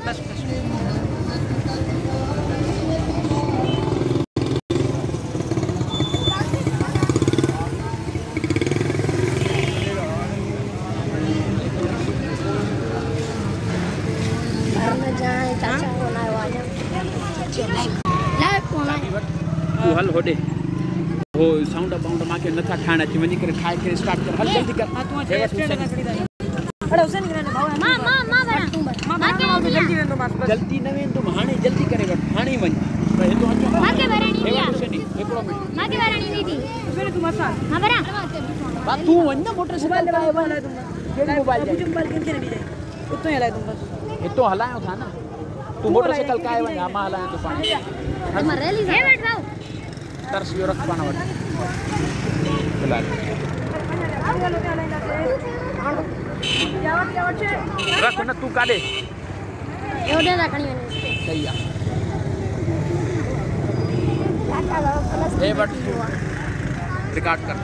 हल होडे वो sound bound माके नथा ठाणा थी वनी करे खाए करे स्टार्ट कर हल जल्दी कर तू स्टैंड लगा खड़ी अरे हुसैन कराने भाव मां बरा मां के जल्दी वेंदो मास जल्दी न वेंदो हाणे जल्दी करे हाणे वन हे तो अचो मां के बराणी दिया एकड़ो मिनट मां के बराणी दी थी फिर तू मसा हां बरा बा तू वन ना मोटरसाइकिल का है वाला तुम के मोबाइल बाबू मोबाइल के नहीं दे इतो हलाए तुम बस इतो हलायो था ना तू मोटरसाइकिल का है वन मां हलायो तो पानी हम रैली है बैठ जाओ तरस यो रख पाना वट फिलहाल रख न तू काडे एवडे रखणी सही है ए बट रिकॉर्ड कर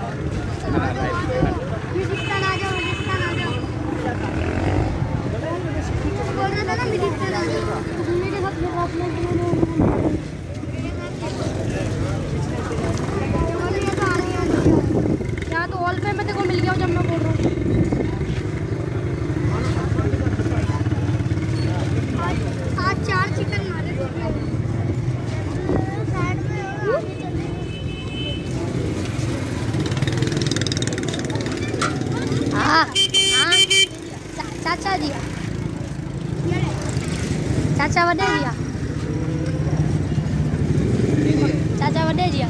हिंदुस्तान आ जाओ बोल रहा था ना हिंदुस्तान आ जाओ मेरे हाथ में यहाँ तो ऑल पे मैं तेरे को मिल गया जब मैं बोल रहा हूँ आज 4 चिकन मारे हाँ चाचा दिया चाचा वडे दिया चाचा वडे दिया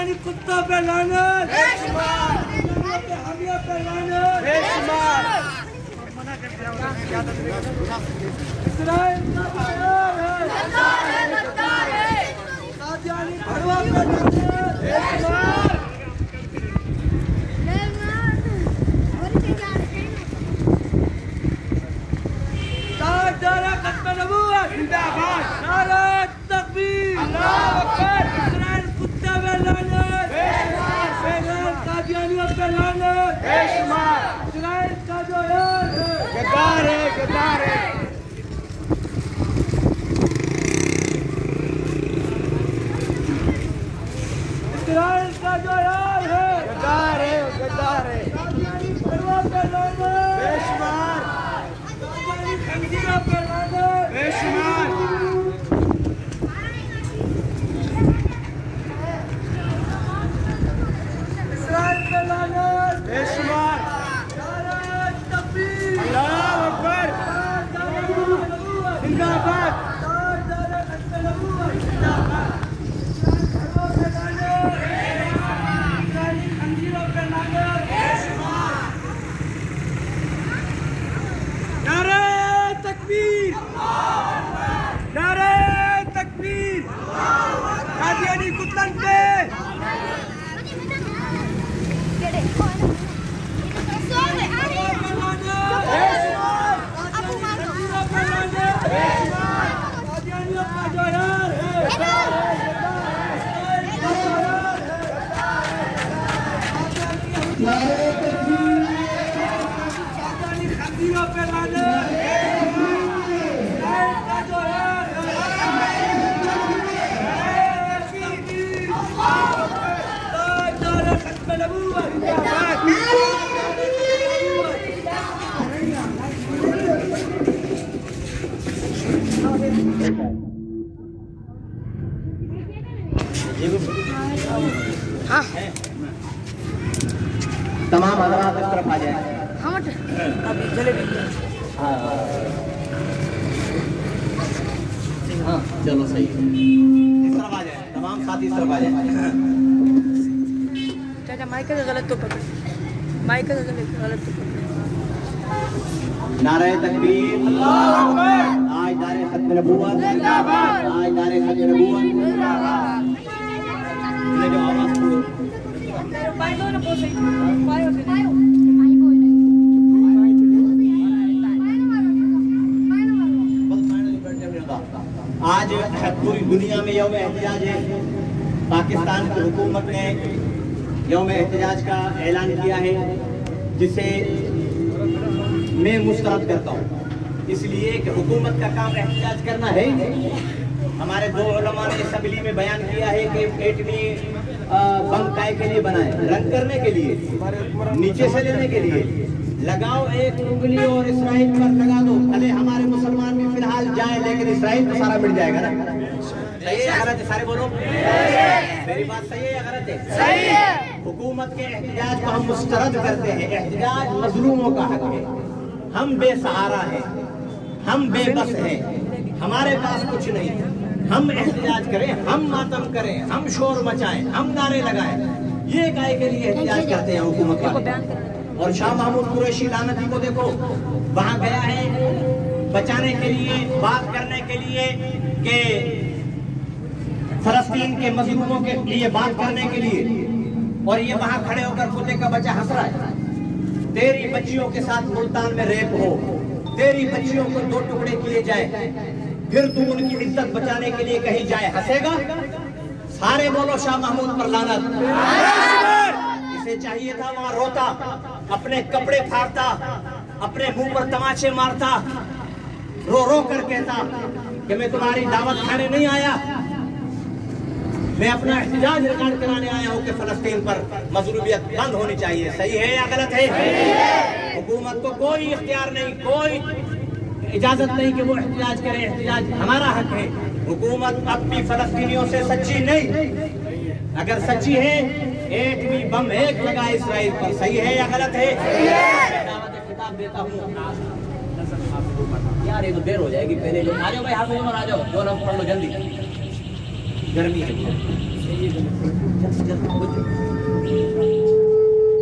قادیانی کتوں پہ لعنت، حامیوں پہ لعنت، اسرائیل کا غدار ہے، قادیانی بھڑوا پہ لعنت، ختم نبوت زندہ باد، نعرہ تکبیر، اللہ اکبر، اسرائیل کتے پہ لعنت، پیغام قادیانیوں پہ لعنت، اسرائیل کا جو یار ہے غدار ہے، اسرائیل کا جو یار ہے غدار ہے، قادیانی بھڑوا پہ لعنت، بے شمار خنزیروں پہ لعنت، بے شمار اسرائیل پہ لعنت، بے شمار نعرہ تکبیر، اللہ اکبر، زندہ باد، نعرہ ختم نبوت زندہ باد، اسرائیل خنزیروں پہ لعنت، بے شمار نعرہ تکبیر، نعرہ تکبیر، قادیانی کتن پہ تمام حضرات اس طرف آ جائیں۔ ہاں چلو صحیح، اس طرف آ جائیں، تمام ساتھی اس طرف آ جائیں۔ چاچا مائک کا غلط تو پکڑ، مائک کا غلط تو پکڑ۔ نعرہ تکبیر، آج نعرہ ختم نبوت، آج نعرہ ختم نبوت، جو آواز پڑھو آج پوری دنیا میں یوم احتجاج ہے۔ پاکستان کی حکومت نے یوم احتجاج کا اعلان کیا ہے، جسے میں مسترد کرتا ہوں، اس لیے کہ حکومت کا کام احتجاج کرنا ہے۔ ہمارے دو علماء نے اسمبلی میں بیان کیا ہے کہ ایٹمی بم کائے کے لیے بنائے، رنگ کرنے کے لیے، نیچے سے لینے کے لیے۔ لگاؤ ایک انگلی اور اسرائیل پر لگا دو، بھلے ہمارے مسلمان بھی فی الحال جائیں، لیکن اسرائیل تو سارا مٹ جائے گا نا۔ صحیح ہے غلط ہے؟ سارے بولو میری بات صحیح ہے یا غلط ہے؟ صحیح ہے۔ حکومت کے احتجاج کو ہم مسترد کرتے ہیں۔ احتجاج مظلوموں کا حق ہے، ہم بے سہارا ہیں، ہم بے بس ہیں، ہمارے پاس کچھ نہیں۔ ہم احتجاج کریں، ہم ماتم کریں، ہم شور مچائیں، ہم نعرے لگائیں، یہ کائے کے لیے احتجاج کرتے ہیں حکومت والے۔ اور شاہ محمود قریشی لعنتی کو دیکھو، وہاں گیا ہے بچانے کے لیے، بات کرنے کے لیے کہ فلسطین کے مظلوموں کے لیے بات کرنے کے لیے، اور یہ وہاں کھڑے ہو کر کتے کا بچہ ہنس رہا ہے۔ تیری بچیوں کے ساتھ ملتان میں ریپ ہو، تیری بچیوں کو 2 ٹکڑے کیے جائے، پھر تو ان کی عزت بچانے کے لیے کہیں جائے، ہنسے گا؟ سارے بولو شاہ محمود پر لعنت۔ اسے چاہیے تھا وہاں روتا، اپنے کپڑے پھاڑتا، اپنے منہ پر تماچے مارتا، رو رو کر کہتا کہ میں تمہاری دعوت کھانے نہیں آیا، میں اپنا احتجاج ریکارڈ کرانے آیا ہوں کہ فلسطین پر مظلومیت بند ہونی چاہیے۔ صحیح ہے یا غلط ہے؟ حکومت کو کوئی اختیار نہیں، کوئی اجازت نہیں کہ وہ احتجاج کرے، احتجاج ہمارا حق ہے۔ حکومت اب بھی فلسطینیوں سے سچی نہیں، اگر سچی ہے ایٹمی بم ایک لگا اسرائیل پر۔ صحیح ہے یا غلط ہے؟ دعوت خطاب دیتا ہوں یار، یہ تو دیر ہو جائے گی، پہلے آ جاؤ بھائی، ہاتھ آ جاؤ، 2 لفظ پڑھ لو جلدی، گرمی ہے۔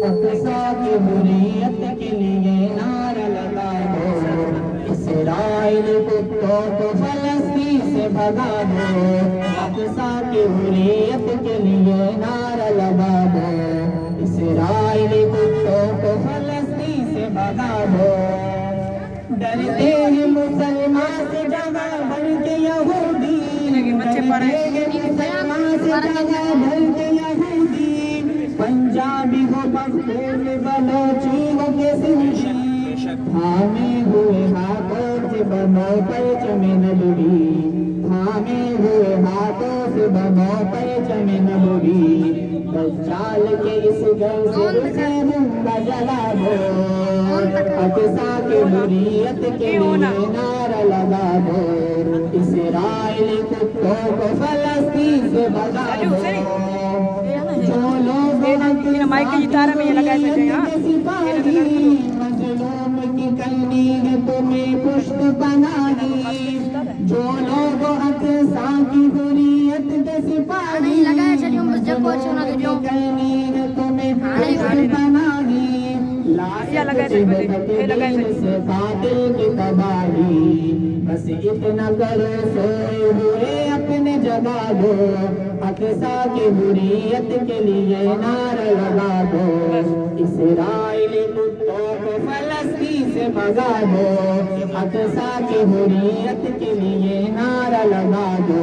अक़सा की हुर्रियत के लिए नारा लगा दो, इसराइल कुत्तों को फलस्तीन से भगा दो। अक़सा की हुर्रियत के लिए नारा लगा दो, इसराइल कुत्तों को फलस्तीन से भगा दो। डरते हैं मुसलमान से जगह भर के यहूदी, डरते हैं मुसलमान से जगह भर के यहूदी। पंजाबी हो पख्तून बलोची हो के सिंधी, थामे हुए हाथों से बनो परचम नबवी, थामे हुए हाथों से बनो परचम नबवी। दज्जाल के इस घर से उसे जिंदा जला दो, अक़सा के हुर्रियत के लिए नारा लगा दो, इसराइल कुत्तों को फलस्तीन से भगा दो। जो लोग माइक की तारा में ये लगाए सकते हैं। मजलूम की कलमी है तुम्हें पुष्ट बनानी, जो लोग अक़सा की हुर्रियत के सिपाही, कलमी है तुम्हें पुष्ट बनानी। से कातिल की तबाही, बस इतना करो सोए हुए अपने जगा दो। अक़सा की हुर्रियत के लिए नारा लगा दो, इसराइली कुत्तों को फलस्तीन से भगा दो। अक़सा की हुर्रियत के लिए नारा लगा दो,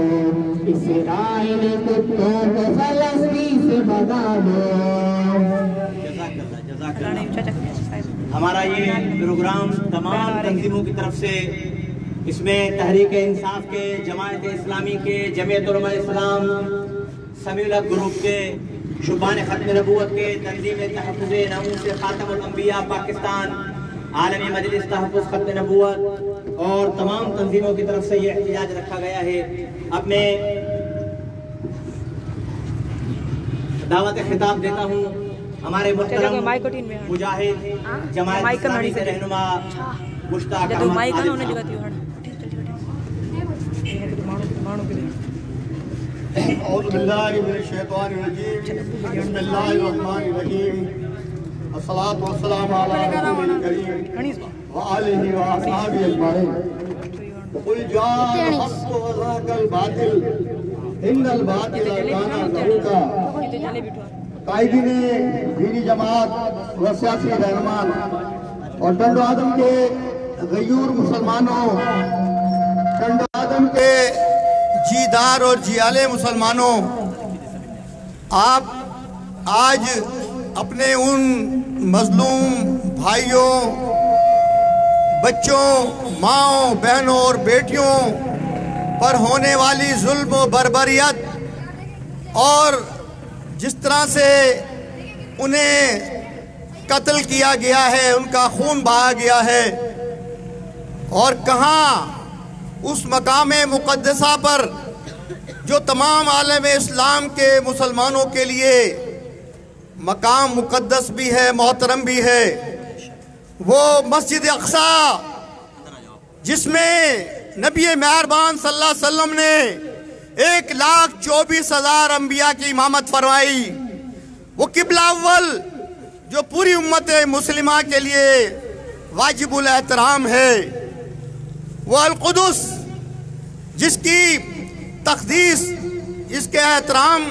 इसराइली कुत्तों को फलस्तीन से भगा दो। हमारा ये प्रोग्राम तमाम तंजीमों की तरफ से, इसमें तहरीक इंसाफ के, जमायत इस्लामी के, जमीयत उलमा इस्लाम, समीउल हक ग्रुप के, शुबान खत्म नबूवत के, तंजीम तहफ़्फ़ुज़ नमूस ख़ातमुल अंबिया पाकिस्तान, आलमी मजलिस तहफ़्फ़ुज़ खत्म नबूवत और तमाम तंजीमों की तरफ से ये एहतिजाज रखा गया है। अपने दावत खिताब देता हूँ हमारे मुहतरम मुजाहिद जमायत इस्लामी के रहनुमा मुश्ताक औज़ु बिल्लाहि मिनश शैतानिर रजीम, बिस्मिल्लाहिर रहमानिर रहीम, अस्सलातु वस्सलामु अला रसूलिल करीम व आलिहि व अस्हाबिहि अजमाईन। कुल जाअल हक़्क़ु व ज़हक़ल बातिल, इन्नल बातिला काना ज़हूक़ा। कायदीन दीनी जमात व सियासी रहनुमान और टंडो आदम के गयूर मुसलमानों, टंडो आदम के जीदार और जियाले मुसलमानों, आप आज अपने उन मजलूम भाइयों, बच्चों, माँओं, बहनों और बेटियों पर होने वाली जुल्म व बर्बरियत और जिस तरह से उन्हें कत्ल किया गया है, उनका खून बहाया गया है, और कहाँ उस मकाम मुक़द्दसा पर जो तमाम आलम इस्लाम के मुसलमानों के लिए मकाम मुक़द्दस भी है, मोहतरम भी है, वो मस्जिद अक़सा, जिसमें नबी मेहरबान सल्लल्लाहु अलैहि वसल्लम ने 1,24,000 अंबिया की इमामत फरमाई, वो किबला अव्वल जो पूरी उम्मत मुस्लिमा के लिए वाजिबुल एहतराम है, वो अल-कुदस जिसकी तक़दीस, इसके एहतराम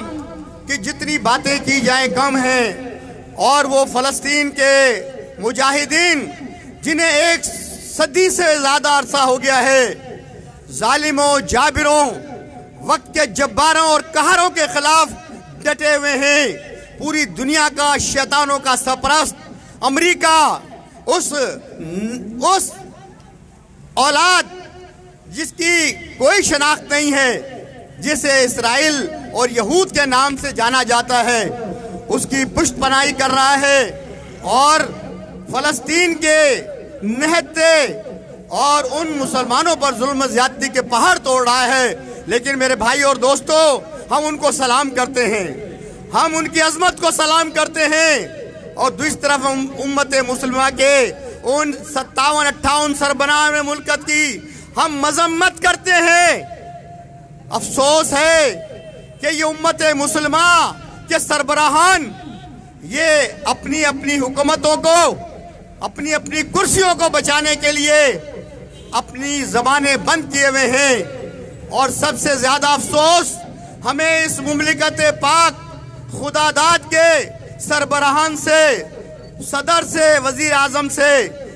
की जितनी बातें की जाएं कम हैं, और वो फ़लस्तीन के मुजाहिदीन जिन्हें 1 सदी से ज़्यादा अरसा हो गया है जालिमों, जाबिरों, वक्त के जब्बारों और कहरों के खिलाफ डटे हुए हैं। पूरी दुनिया का शैतानों का सरपरस्त अमेरिका, उस औलाद जिसकी कोई शनाख्त नहीं है, जिसे इसराइल और यहूद के नाम से जाना जाता है, उसकी पुष्टपनाही कर रहा है और फ़लस्तीन के निहत्ते और उन मुसलमानों पर जुल्म ज़्यादती के पहाड़ तोड़ रहा है। लेकिन मेरे भाई और दोस्तों, हम उनको सलाम करते हैं, हम उनकी अजमत को सलाम करते हैं, और दूसरी तरफ हम उम्मत मुस्लिमा के उन 57-58 सरबराह मुल्कत की हम मजम्मत करते हैं। अफसोस है कि ये उम्मत मुसलमा के सरबराहान ये अपनी अपनी हुकूमतों को, अपनी अपनी कुर्सियों को बचाने के लिए अपनी ज़बानें बंद किए हुए हैं। और सबसे ज़्यादा अफसोस हमें इस मुमलिकत पाक खुदादाद के सरबराहान से, सदर से, वज़ीर आज़म से,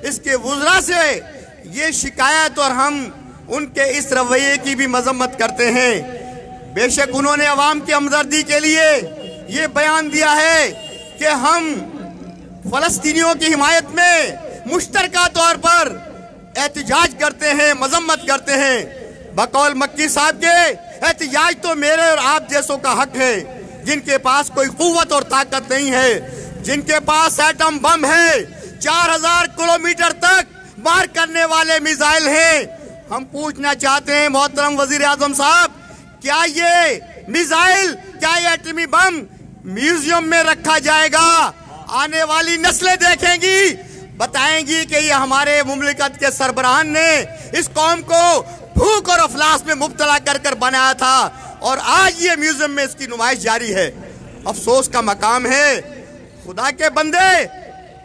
इसके वुज़रा से ये शिकायत और हम उनके इस रवैये की भी मजम्मत करते हैं। बेशक उन्होंने अवाम की हमदर्दी के लिए ये बयान दिया है कि हम फ़लस्तीनियों की हिमायत में मुश्तरका तौर पर एहतिजाज करते हैं, मजम्मत करते हैं। बकौल मक्की साहब के एहतिजाज तो मेरे और आप जैसों का हक है, जिनके पास कोई क़ुव्वत और ताकत नहीं है, जिनके पास एटम बम है, 4000 किलोमीटर तक मार करने वाले मिसाइल हैं। हम पूछना चाहते हैं मोहतरम वज़ीर आज़म साहब, क्या ये मिसाइल, क्या ये एटमी बम म्यूजियम में रखा जाएगा? आने वाली नस्लें देखेंगी, बताएंगी कि ये हमारे मुमलिकत के सरबराहान ने इस कौम को भूख और अफलास में मुब्तला कर कर बनाया था और आज ये म्यूजियम में इसकी नुमाइश जारी है। अफसोस का मकाम है। खुदा के बंदे,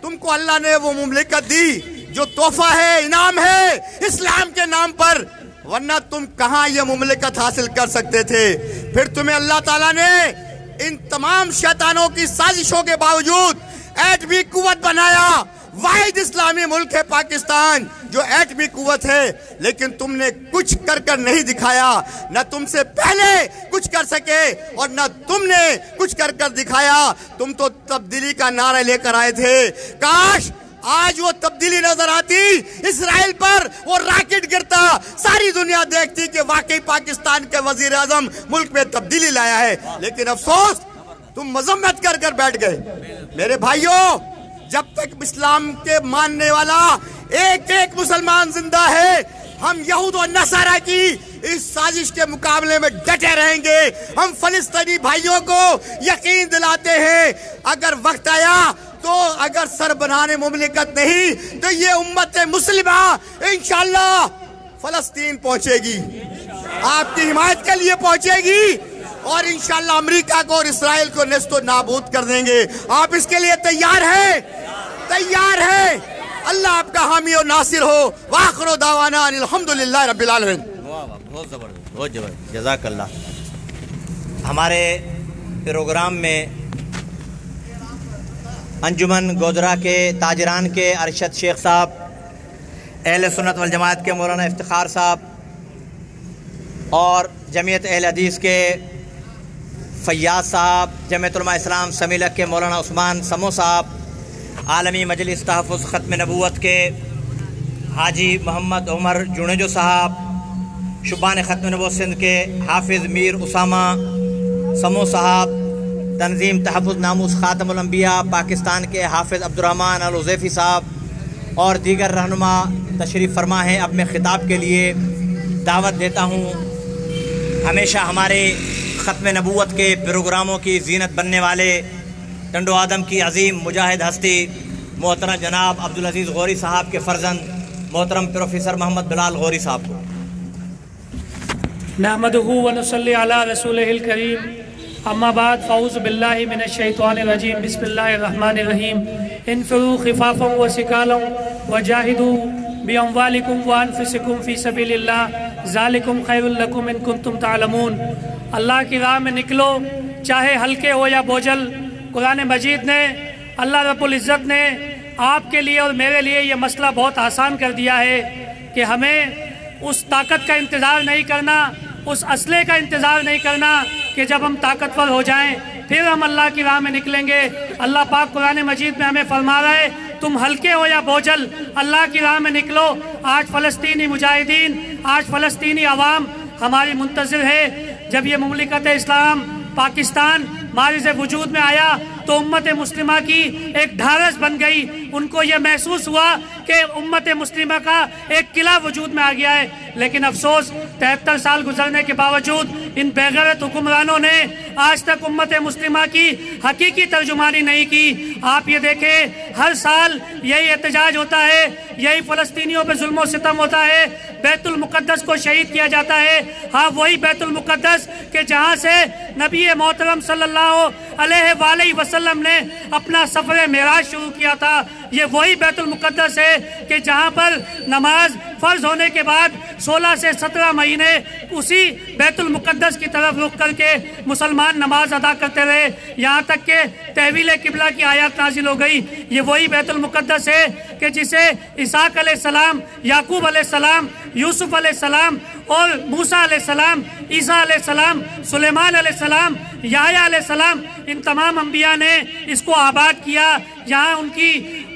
तुमको अल्लाह ने वो मुमलिकत दी जो तोहफा है, इनाम है इस्लाम के नाम पर, वरना तुम कहाँ ये मुमलिकत हासिल कर सकते थे? फिर तुम्हें अल्लाह ताला ने इन तमाम शैतानों की साजिशों के बावजूद एटमी कुव्वत बनाया। वाहिद इस्लामी मुल्क है पाकिस्तान जो एटमी कुव्वत है, लेकिन तुमने कुछ कर कर नहीं दिखाया। न तुमसे पहले कुछ कर सके और न तुमने कुछ कर कर दिखाया। तुम तो तब्दीली का नारा लेकर आए थे। काश आज वो तब्दीली नजर आती, इसराइल पर वो रॉकेट गिरता, सारी दुनिया देखती कि वाकई पाकिस्तान के वजीर आजम मुल्क में तब्दीली लाया है। लेकिन अफसोस तुम मजम्मत कर कर बैठ गए। मेरे भाइयों, जब तक इस्लाम के मानने वाला एक एक मुसलमान जिंदा है, हम यहूद और नसारा की इस साजिश के मुकाबले में डटे रहेंगे। हम फलस्तीनी भाइयों को यकीन दिलाते हैं, अगर वक्त आया तो अगर सर बनाने मुमलिकत नहीं तो ये उम्मत मुस्लिमा इंशाअल्लाह फलस्तीन पहुंचेगी, आपकी हिमायत के लिए पहुंचेगी और इंशाअल्लाह अमेरिका को और इसराइल को नेस्तो नाबूद कर देंगे। आप इसके लिए तैयार हैं? तैयार है? अल्लाह आपका हामी और नासिर हो। वाखिरु दावाना अल्हम्दुलिल्लाह रब्बिल आलमीन। बहुत जबरदस्त, बहुत जबरदस्त, जज़ाकल्लाह। हमारे प्रोग्राम में अंजुमन गोदरा के ताजरान के अरशद शेख साहब, अहले सुन्नत वल जमात के मौलाना इफ्तिखार साहब और जमीयत अहले हदीस के फैयाज साहब, जमीयत उलमा इस्लाम समीलक के मौलाना उस्मान समो साहब, आलमी मजलिस तहफ़्फ़ुज़ ख़त्म नबूवत के हाजी मोहम्मद उमर जुनेजो साहब, शुबान ख़त्म नबूवत सिंध के हाफिज़ मीर उसामा समो साहब, तंजीम तहफ़्फ़ुज़ नामूस ख़ातमुल अंबिया पाकिस्तान के हाफिज़ अब्दुर्रहमान अल उज़ैफ़ी साहब और दीगर रहनुमा तशरीफ़ फरमा हैं। अब मैं ख़िताब के लिए दावत देता हूँ। हमेशा हमारे ख़त्म नबूवत के प्रोग्रामों की ज़ीनत बनने वाले टंडो आदम की अज़ीम मुजाहिद हस्ती मोहतरम जनाब अब्दुल अज़ीज़ गौरी साहब के फ़र्जंद मोहतरम प्रोफेसर मोहम्मद बिलाल गौरी साहब को नहमदुहु व नसल्ली अला रसूलिहिल करीम, अम्मा बाद फ़ऊज़ु बिल्लाहि मिनश शैतानिर रजीम, बिस्मिल्लाहिर रहमानिर रहीम। इन्फ़िरू ख़िफ़ाफ़न व सिकालन व जाहिदू बिअम्वालिकुम व अनफुसिकुम फ़ी सबीलिल्लाह, ज़ालिकुम खैरुल लकुम इन कुंतुम तालमून। अल्लाह की राह में निकलो, चाहे हल्के हो या बोझल। कुरान मजीद ने, अल्लाह रब्बुल इज़्ज़त ने आपके लिए और मेरे लिए ये मसला बहुत आसान कर दिया है कि हमें उस ताकत का इंतज़ार नहीं करना, उस असले का इंतज़ार नहीं करना कि जब हम ताकतवर हो जाएं फिर हम अल्लाह की राह में निकलेंगे। अल्लाह पाक कुरान मजीद में हमें फरमा रहा है, तुम हल्के हो या बोझल, अल्लाह की राह में निकलो। आज फ़लस्तीनी मुजाहिदीन, आज फ़लस्तीनी अवाम हमारी मुंतज़िर है। जब ये मुमलिकत इस्लाम पाकिस्तान मारिज़ वजूद में आया, तो उम्मत मुस्लिमा की एक ढारस बन गई। उनको ये महसूस हुआ कि उम्मत मुस्लिमा का एक किला वजूद में आ गया है। लेकिन अफसोस 73 साल गुजरने के बावजूद इन बेगैरत हुक्मरानों ने आज तक उम्मत मुस्लिमा की हकीकी तर्जुमानी नहीं की। आप ये देखें, हर साल यही एहतजाज होता है, यही फ़लस्तीनियों पर जुल्म सितम होता है, बैतुल मुक़द्दस को शहीद किया जाता है। हाँ, वही बैतुल मुक़द्दस के जहाँ से नबी मोहतरम सल्लल्लाहु अलैहि वसल्लम ने अपना सफ़र मेराज शुरू किया था। ये वही बैतुल मुक़द्दस है कि जहाँ पर नमाज फ़र्ज होने के बाद 16 से 17 महीने उसी बैतुल मुक़द्दस की तरफ रुख करके मुसलमान नमाज अदा करते रहे, यहाँ तक कि तहवील किबला की आयत नाजिल हो गई। ये वही बैतुल मुक़द्दस है कि जिसे इसहाक़ अलैहिस्सलाम, याकूब अलैहिस्सलाम, यूसुफ अलैहिस्सलाम और मूसा अलैहिस्सलाम, ईसा अलैहिस्सलाम, सुलेमान अलैहिस्सलाम, याहया अलैहिस्सलाम, इन तमाम अंबिया ने इसको आबाद किया। यहाँ उनकी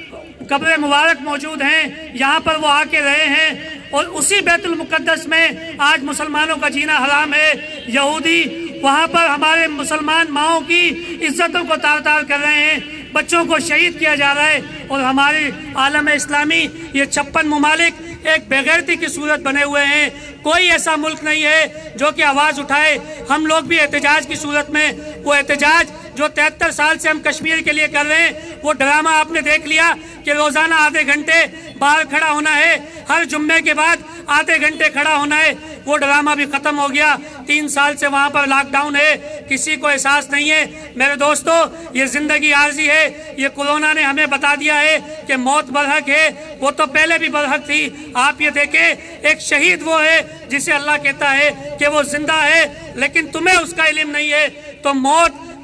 कब्र मुबारक मौजूद हैं, यहाँ पर वो आके रहे हैं और उसी बैतुल मुक़द्दस में आज मुसलमानों का जीना हराम है। यहूदी वहाँ पर हमारे मुसलमान माओं की इज्जतों को तार तार कर रहे हैं, बच्चों को शहीद किया जा रहा है और हमारे आलम इस्लामी ये 56 ममालिक एक बेगैरती की सूरत बने हुए हैं। कोई ऐसा मुल्क नहीं है जो कि आवाज़ उठाए। हम लोग भी एहतजाज की सूरत में, वो एहतजाज जो 73 साल से हम कश्मीर के लिए कर रहे हैं, वो ड्रामा आपने देख लिया कि रोज़ाना आधे घंटे बाहर खड़ा होना है, हर जुम्मे के बाद आधे घंटे खड़ा होना है, वो ड्रामा भी ख़त्म हो गया। 3 साल से वहाँ पर लॉकडाउन है, किसी को एहसास नहीं है। मेरे दोस्तों, ये ज़िंदगी आर्जी है। ये कोरोना ने हमें बता दिया है कि मौत बरहक है, वो तो पहले भी बरहक थी। आप ये देखें, एक शहीद वो है जिसे अल्लाह कहता है कि वो जिंदा है, लेकिन तुम्हें उसका इल्म नहीं है। तो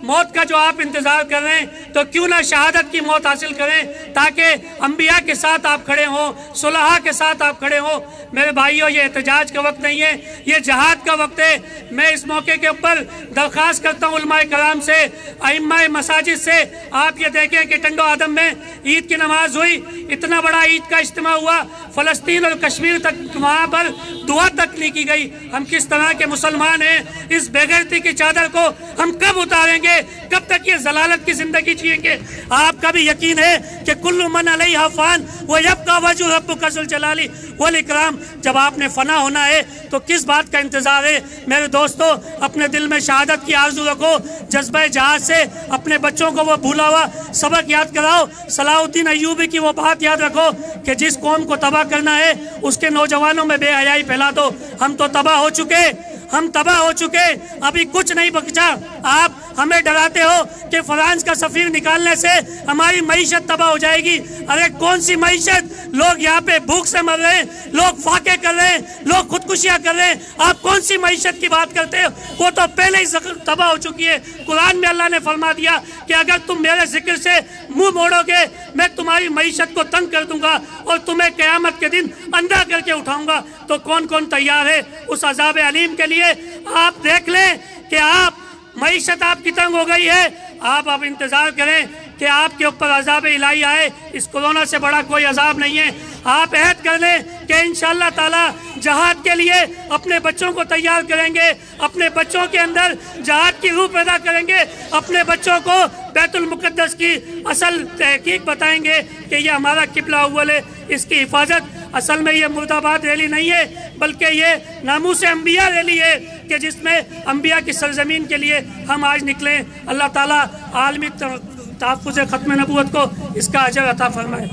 मौत का जो आप इंतजार कर रहे हैं, तो क्यों ना शहादत की मौत हासिल करें, ताकि अंबिया के साथ आप खड़े हों, सुलहा के साथ आप खड़े हों। मेरे भाइयों, ये एहतजाज का वक्त नहीं है, ये जहाद का वक्त है। मैं इस मौके के ऊपर दरख्वास्त करता हूँ उलमाए कराम से, अइम्माए मसाजिद से। आप ये देखें कि टंडो आदम में ईद की नमाज हुई, इतना बड़ा ईद का इज्तिमा हुआ, फ़लस्तीन और कश्मीर तक वहाँ पर दुआ तक नहीं की गई। हम किस तरह के मुसलमान हैं? इस बेगैरती की चादर को हम कब उतारेंगे? कब तक ये जलालत की जिंदगी जिएंगे? आपका भी यकीन है कि कुल्लु मन अलैहा फ़ान व यब्का वजहु रब्बिका ज़ुल जलाली वल इकराम। जब आपने फना होना है तो किस बात का इंतजार है? मेरे दोस्तों, अपने दिल में शहादत की आरज़ू रखो, जज्बे जहाद से अपने बच्चों को वो भूला हुआ सबक याद कराओ। सलाहुद्दीन अय्यूबी की वो बात याद रखो कि जिस कौम को तबाह करना है उसके नौजवानों में बेहयाई फैला दो। हम तो तबाह हो चुके, हम तबाह हो चुके, अभी कुछ नहीं बचा। आप हमें डराते हो कि फ्रांस का सफीर निकालने से हमारी मईशत तबाह हो जाएगी। अरे कौन सी मईशत? लोग यहाँ पे भूख से मर रहे हैं, लोग फाके कर रहे हैं, लोग खुदकुशियाँ कर रहे हैं। आप कौन सी मईशत की बात करते हो? वो तो पहले ही तबाह हो चुकी है। कुरान में अल्लाह ने फरमा दिया कि अगर तुम मेरे जिक्र से मुंह मोड़ोगे, मैं तुम्हारी मईशत को तंग कर दूंगा और तुम्हें क़यामत के दिन अंधा करके उठाऊंगा। तो कौन कौन तैयार है उस अज़ाब अलीम के लिए? आप देख लें कि आप मईशत आपकी तंग हो गई है। आप अब इंतजार करें कि आपके ऊपर अज़ाब इलाही आए। इस कोरोना से बड़ा कोई अज़ाब नहीं है। आप अहद कर लें कि इंशाअल्लाह ताला जहाद के लिए अपने बच्चों को तैयार करेंगे, अपने बच्चों के अंदर जहाद की रूह पैदा करेंगे, अपने बच्चों को बैतुल मुक़द्दस की असल तहकीक बताएंगे कि ये हमारा किबला अव्वल है, इसकी हिफाजत। असल में ये मुर्दाबाद रैली नहीं है, बल्कि ये नामूस अंबिया रैली है कि जिसमें अंबिया की सरजमीन के लिए हम आज निकले। अल्लाह ताला आलमी तहफ़्फ़ुज़ ख़त्म नबूवत को इसका अजर अता फरमाए।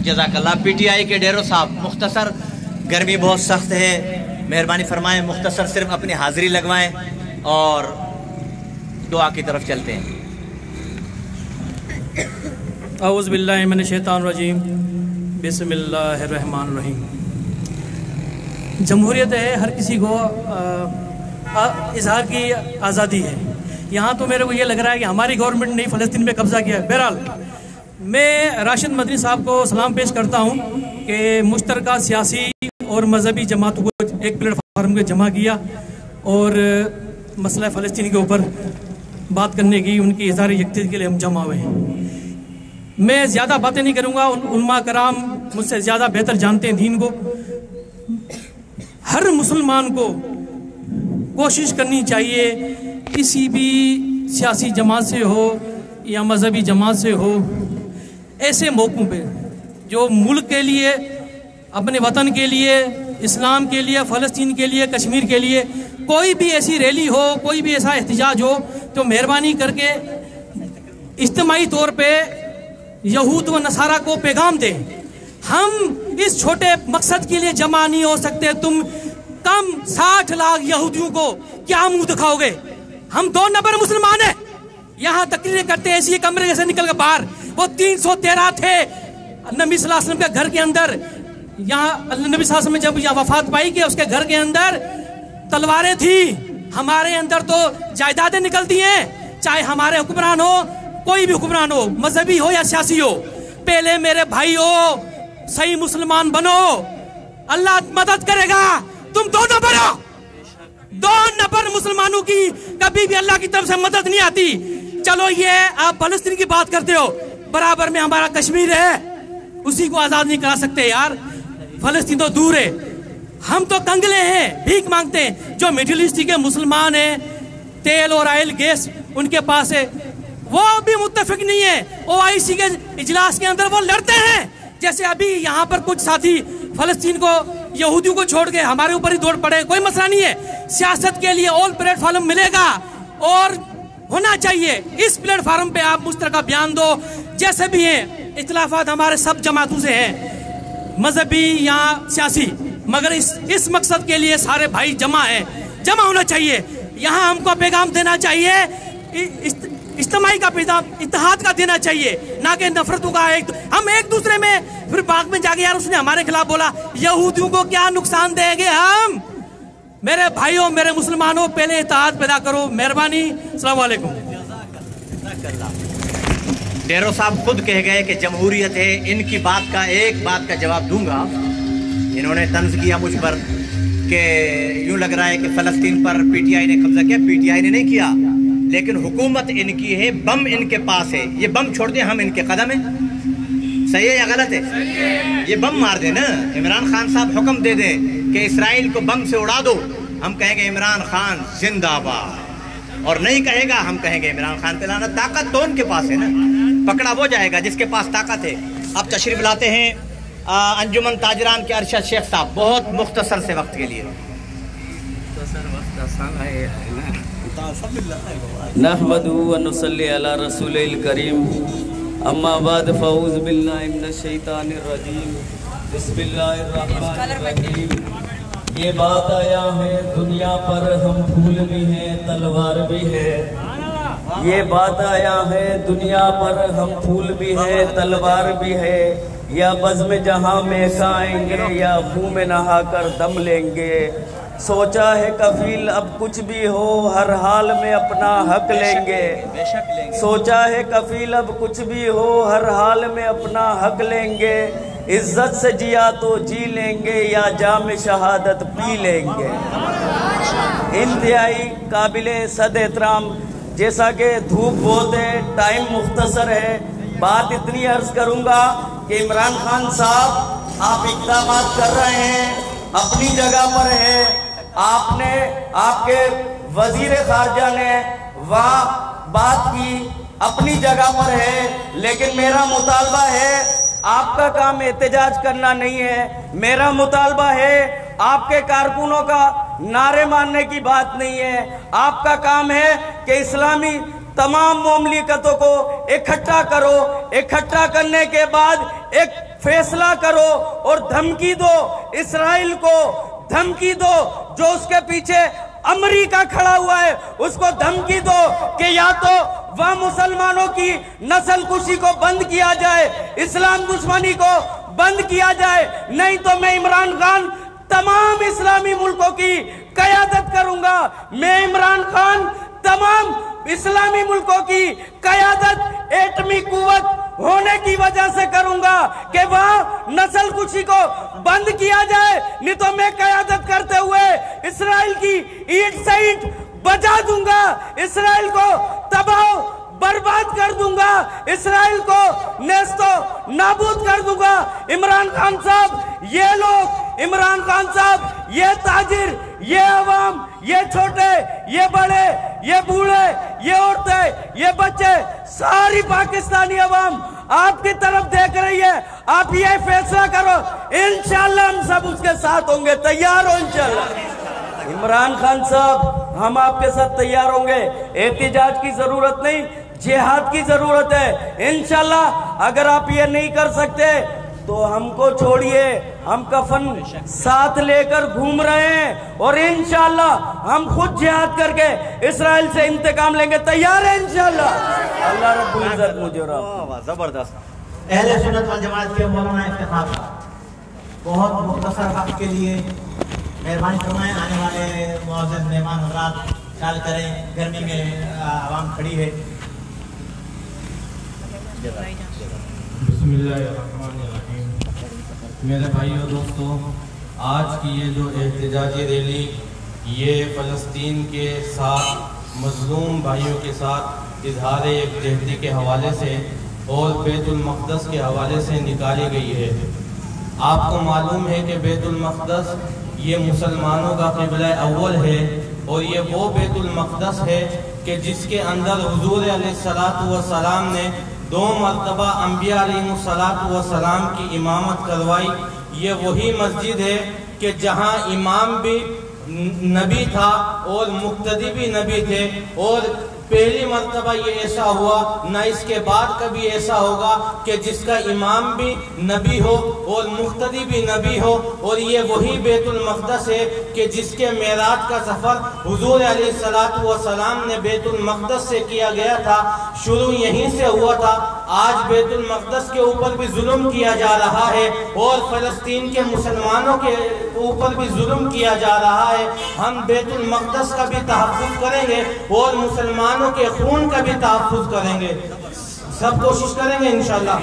जज़ाकल्लाह। पीटीआई के डेरो साहब, मुख्तसर, गर्मी बहुत सख्त है, मेहरबानी फरमाएं, मुख्तसर सिर्फ अपनी हाज़िरी लगवाएं और दुआ की तरफ चलते हैं। औज़ु बिल्लाहि मिनश शैतानिर रजीम, बिस्मिल्लाहिर्रहमानिर्रहीम। जमहूरियत है, हर किसी को इजहार की आज़ादी है। यहाँ तो मेरे को ये लग रहा है कि हमारी गवर्नमेंट ने फ़लस्तीन पे कब्ज़ा किया है। बहरहाल मैं राशिद मदनी साहब को सलाम पेश करता हूँ कि मुश्तरका सियासी और मजहबी जमातों को एक प्लेटफार्म पे जमा किया और मसला फ़लस्तीन के ऊपर बात करने की, उनकी इज़हार यकजहती के लिए हम जमा हुए हैं। मैं ज़्यादा बातें नहीं करूँगा, उलमा कराम मुझसे ज़्यादा बेहतर जानते हैं दीन को। हर मुसलमान को कोशिश करनी चाहिए, किसी भी सियासी जमात से हो, या मजहबी जमात से हो, ऐसे मौक़ों पे जो मुल्क के लिए, अपने वतन के लिए, इस्लाम के लिए, फ़लस्तीन के लिए, कश्मीर के लिए कोई भी ऐसी रैली हो, कोई भी ऐसा एहतजाज हो, तो मेहरबानी करके इज्तिमाई तौर पे यहूद व नसारा को पैगाम दें। हम इस छोटे मकसद के लिए जमा नहीं हो सकते। तुम कम 60 लाख यहूदियों को क्या मुंह दिखाओगे? हम 2 नंबर मुसलमान हैं। यहाँ तकरीरें करते हैं ऐसी कमरे से निकल कर बाहर। वो 313 थे नबी सल्लल्लाहु अलैहि वसल्लम के घर के अंदर। यहाँ नबी सल्लल्लाहु अलैहि वसल्लम जब यहाँ वफात पाई कि उसके घर के अंदर तलवारें थी। हमारे अंदर तो जायदादें निकलती हैं, चाहे हमारे हुक्मरान हो, कोई भी हुक्मरान हो, मजहबी हो या सियासी हो। पहले मेरे भाई हो, सही मुसलमान बनो, अल्लाह मदद करेगा। तुम 2 नंबर हो। 2 नंबर मुसलमानों की कभी भी अल्लाह की तरफ से मदद नहीं आती। चलो ये आप फलस्तीन की बात करते हो, बराबर में हमारा कश्मीर है, उसी को आजाद नहीं करा सकते यार। फलस्तीन तो दूर है, हम तो कंगले हैं, भीख मांगते हैं। जो मिडिल ईस्ट के मुसलमान हैं, तेल और ऑयल गैस उनके पास है, वो भी मुत्तफिक नहीं है। OIC के इजलास के अंदर वो लड़ते हैं। जैसे अभी यहाँ पर कुछ साथी फलस्तीन को, यहूदियों को छोड़ के हमारे ऊपर ही दौड़ पड़े, कोई मसला नहीं है। सियासत के लिए ऑल प्लेटफॉर्म मिलेगा और होना चाहिए। इस प्लेटफॉर्म पे आप मुश्तरका बयान दो, जैसे भी हैं। इख्तिलाफात हमारे सब जमातों से हैं, मजहबी या सियासी, मगर इस मकसद के लिए सारे भाई जमा हैं, जमा होना चाहिए। यहाँ हमको पैगाम देना चाहिए, इज्तिमाई का पैगाम, इत्तेहाद का देना चाहिए, ना कि नफरतों का। हम एक दूसरे में फिर बाग में जाके यार उसने हमारे खिलाफ बोला, यहूदियों को क्या नुकसान देंगे हम? मेरे भाइयों, मेरे मुसलमानों, पहले इत्तेहाद पैदा करो, मेहरबानी। अस्सलाम वालेकुम। डेरो साहब खुद कह गए कि जमहूरियत है। इनकी बात का एक बात का जवाब दूंगा। इन्होंने तंज किया मुझ पर कि यूं लग रहा है कि फ़लस्तीन पर PTI ने कब्जा किया। PTI ने नहीं किया, लेकिन हुकूमत इनकी है, बम इनके पास है। ये बम छोड़ दें हम इनके कदम हैं। सही है या गलत है? ये बम मार दें ना। इमरान खान साहब हुक्म दे दें कि इसराइल को बम से उड़ा दो, हम कहेंगे इमरान खान जिंदाबाद। और नहीं कहेगा, हम कहेंगे इमरान खान पे लाना। ताकत तो उनके पास है ना, पकड़ा वो जाएगा जिसके पास ताकत है। अब तशरीफ लाते हैं अंजुमन ताजरान के अरशद शेख साहब, बहुत मुख्तसर से वक्त के लिए। नहमदु व नुसल्ली अला रसूलिल करीम, अम्मा बाद फ़ऊज़ बिल्लाहि मिनश शैतानिर रजीम, बिस्मिल्लाहिर रहमानिर रहीम। ये बात आया है दुनिया पर, हम फूल भी हैं तलवार भी है। ये बात आया है दुनिया पर, हम फूल भी हैं तलवार भी है। या बज़्म जहां में खाएंगे, या खूह में नहा कर दम लेंगे। सोचा है कफील अब कुछ भी हो, हर हाल में अपना हक लेंगे। सोचा है कफील अब कुछ भी हो, हर हाल में अपना हक लेंगे। इज्जत से जिया तो जी लेंगे, या जाम शहादत पी लेंगे। इंतहाई काबिले सद एहतराम, जैसा कि धूप बहुत है, टाइम मुख्तसर है, बात इतनी अर्ज करूंगा कि इमरान खान साहब आप इक़दाम कर रहे हैं, अपनी जगह पर है। आपने, आपके वजीर खारजा ने वहाँ बात की, अपनी जगह पर है। लेकिन मेरा मुतालबा है, आपका काम एहतजाज करना नहीं है, मेरा मुतालबा है आपके कारकुनों का नारे मारने की बात नहीं है। आपका काम है कि इस्लामी तमाम मुमलिकतों को इकट्ठा करो, इकट्ठा करने के बाद एक फैसला करो और धमकी दो, इसराइल को धमकी दो, जो उसके पीछे अमेरिका खड़ा हुआ है उसको धमकी दो कि या तो वह मुसलमानों की नस्ल कुशी को बंद किया जाए, इस्लाम दुश्मनी को बंद किया जाए, नहीं तो मैं इमरान खान तमाम इस्लामी मुल्कों की क़यादत करूंगा। मैं इमरान खान तमाम इस्लामी मुल्कों की क़यादत एटमी कुव्वत होने की वजह से करूंगा कि वह नस्ल कुशी को बंद किया जाए, नहीं तो मैं क़यादत करते हुए इसराइल की ईंट से ईंट बजा दूंगा, इसराइल को तबाह बर्बाद कर दूंगा। इसराइल को नेस्तो नाबूद कर दूंगा। इमरान खान साहब, ये लोग, इमरान खान साहब, ये ताजिर, ये अवाम, ये छोटे, ये बड़े, ये बूढ़े, ये औरतें, ये बच्चे, सारी पाकिस्तानी अवाम आपकी तरफ देख रही है। आप ये फैसला करो, इंशाल्लाह हम सब उसके साथ होंगे। तैयार हो इंशाल्लाह। इमरान खान साहब, हम आपके साथ तैयार होंगे। एहतिजाज की जरूरत नहीं, जिहाद की जरूरत है। इंशाल्लाह अगर आप ये नहीं कर सकते तो हमको छोड़िए, हम कफन साथ लेकर घूम रहे हैं और इंशाल्लाह हम खुद जिहाद करके इसराइल से इंतकाम लेंगे। तैयार है इंशाल्लाह। अल्लाह रब्बुल इज्जत मुझे जबरदस्त। अहले सुन्नत वल जमात के मौलाना इफ्तिखार साहब बहुत मुख्तसर वक्त के लिए मेहरबानी फरमाएं। आने वाले मुअज़्ज़िज़ मेहमान हज़रात ख्याल करें, गर्मी में आवाम खड़ी है। बिस्मिल्लाहिर्रहमानिर्रहीम। मेरे भाइयों दोस्तों, आज की ये जो एहतिजाजी रैली, ये फ़लस्तीन के साथ मज़लूम भाइयों के साथ इजहार यकजहती के हवाले से और बैतुल मक़दस के हवाले से निकाली गई है। आपको मालूम है कि बैतुल मक़दस ये मुसलमानों का क़िबला अव्वल है और ये वो बैतुल मक़दस है कि जिसके अंदर हुज़ूर अलैहिस्सलातु वस्सलाम ने 2 मरतबा अंबिया अलैहिस्सलातु वस्सलाम की इमामत करवाई। ये वही मस्जिद है कि जहाँ इमाम भी नबी था और मुक्तदी भी नबी थे, और पहली मर्तबा ये ऐसा हुआ, न इसके बाद कभी ऐसा होगा कि जिसका इमाम भी नबी हो और मुक्तदी भी नबी हो। और ये वही बैतुल मक़दस है कि जिसके मेराज का सफ़र हुज़ूर अलैहिस्सलातु वस्सलाम ने बैतुल मक़दस से किया गया था, शुरू यहीं से हुआ था। आज बैतुल मक़दस के ऊपर भी जुल्म किया जा रहा है और फ़लस्तीन के मुसलमानों के ऊपर भी जुल्म किया जा रहा है। हम बैतुल मक़दस का भी तहफ़्फ़ुज़ करेंगे और मुसलमानों के खून का भी तहफ़्फ़ुज़ करेंगे, सब कोशिश करेंगे इंशाल्लाह।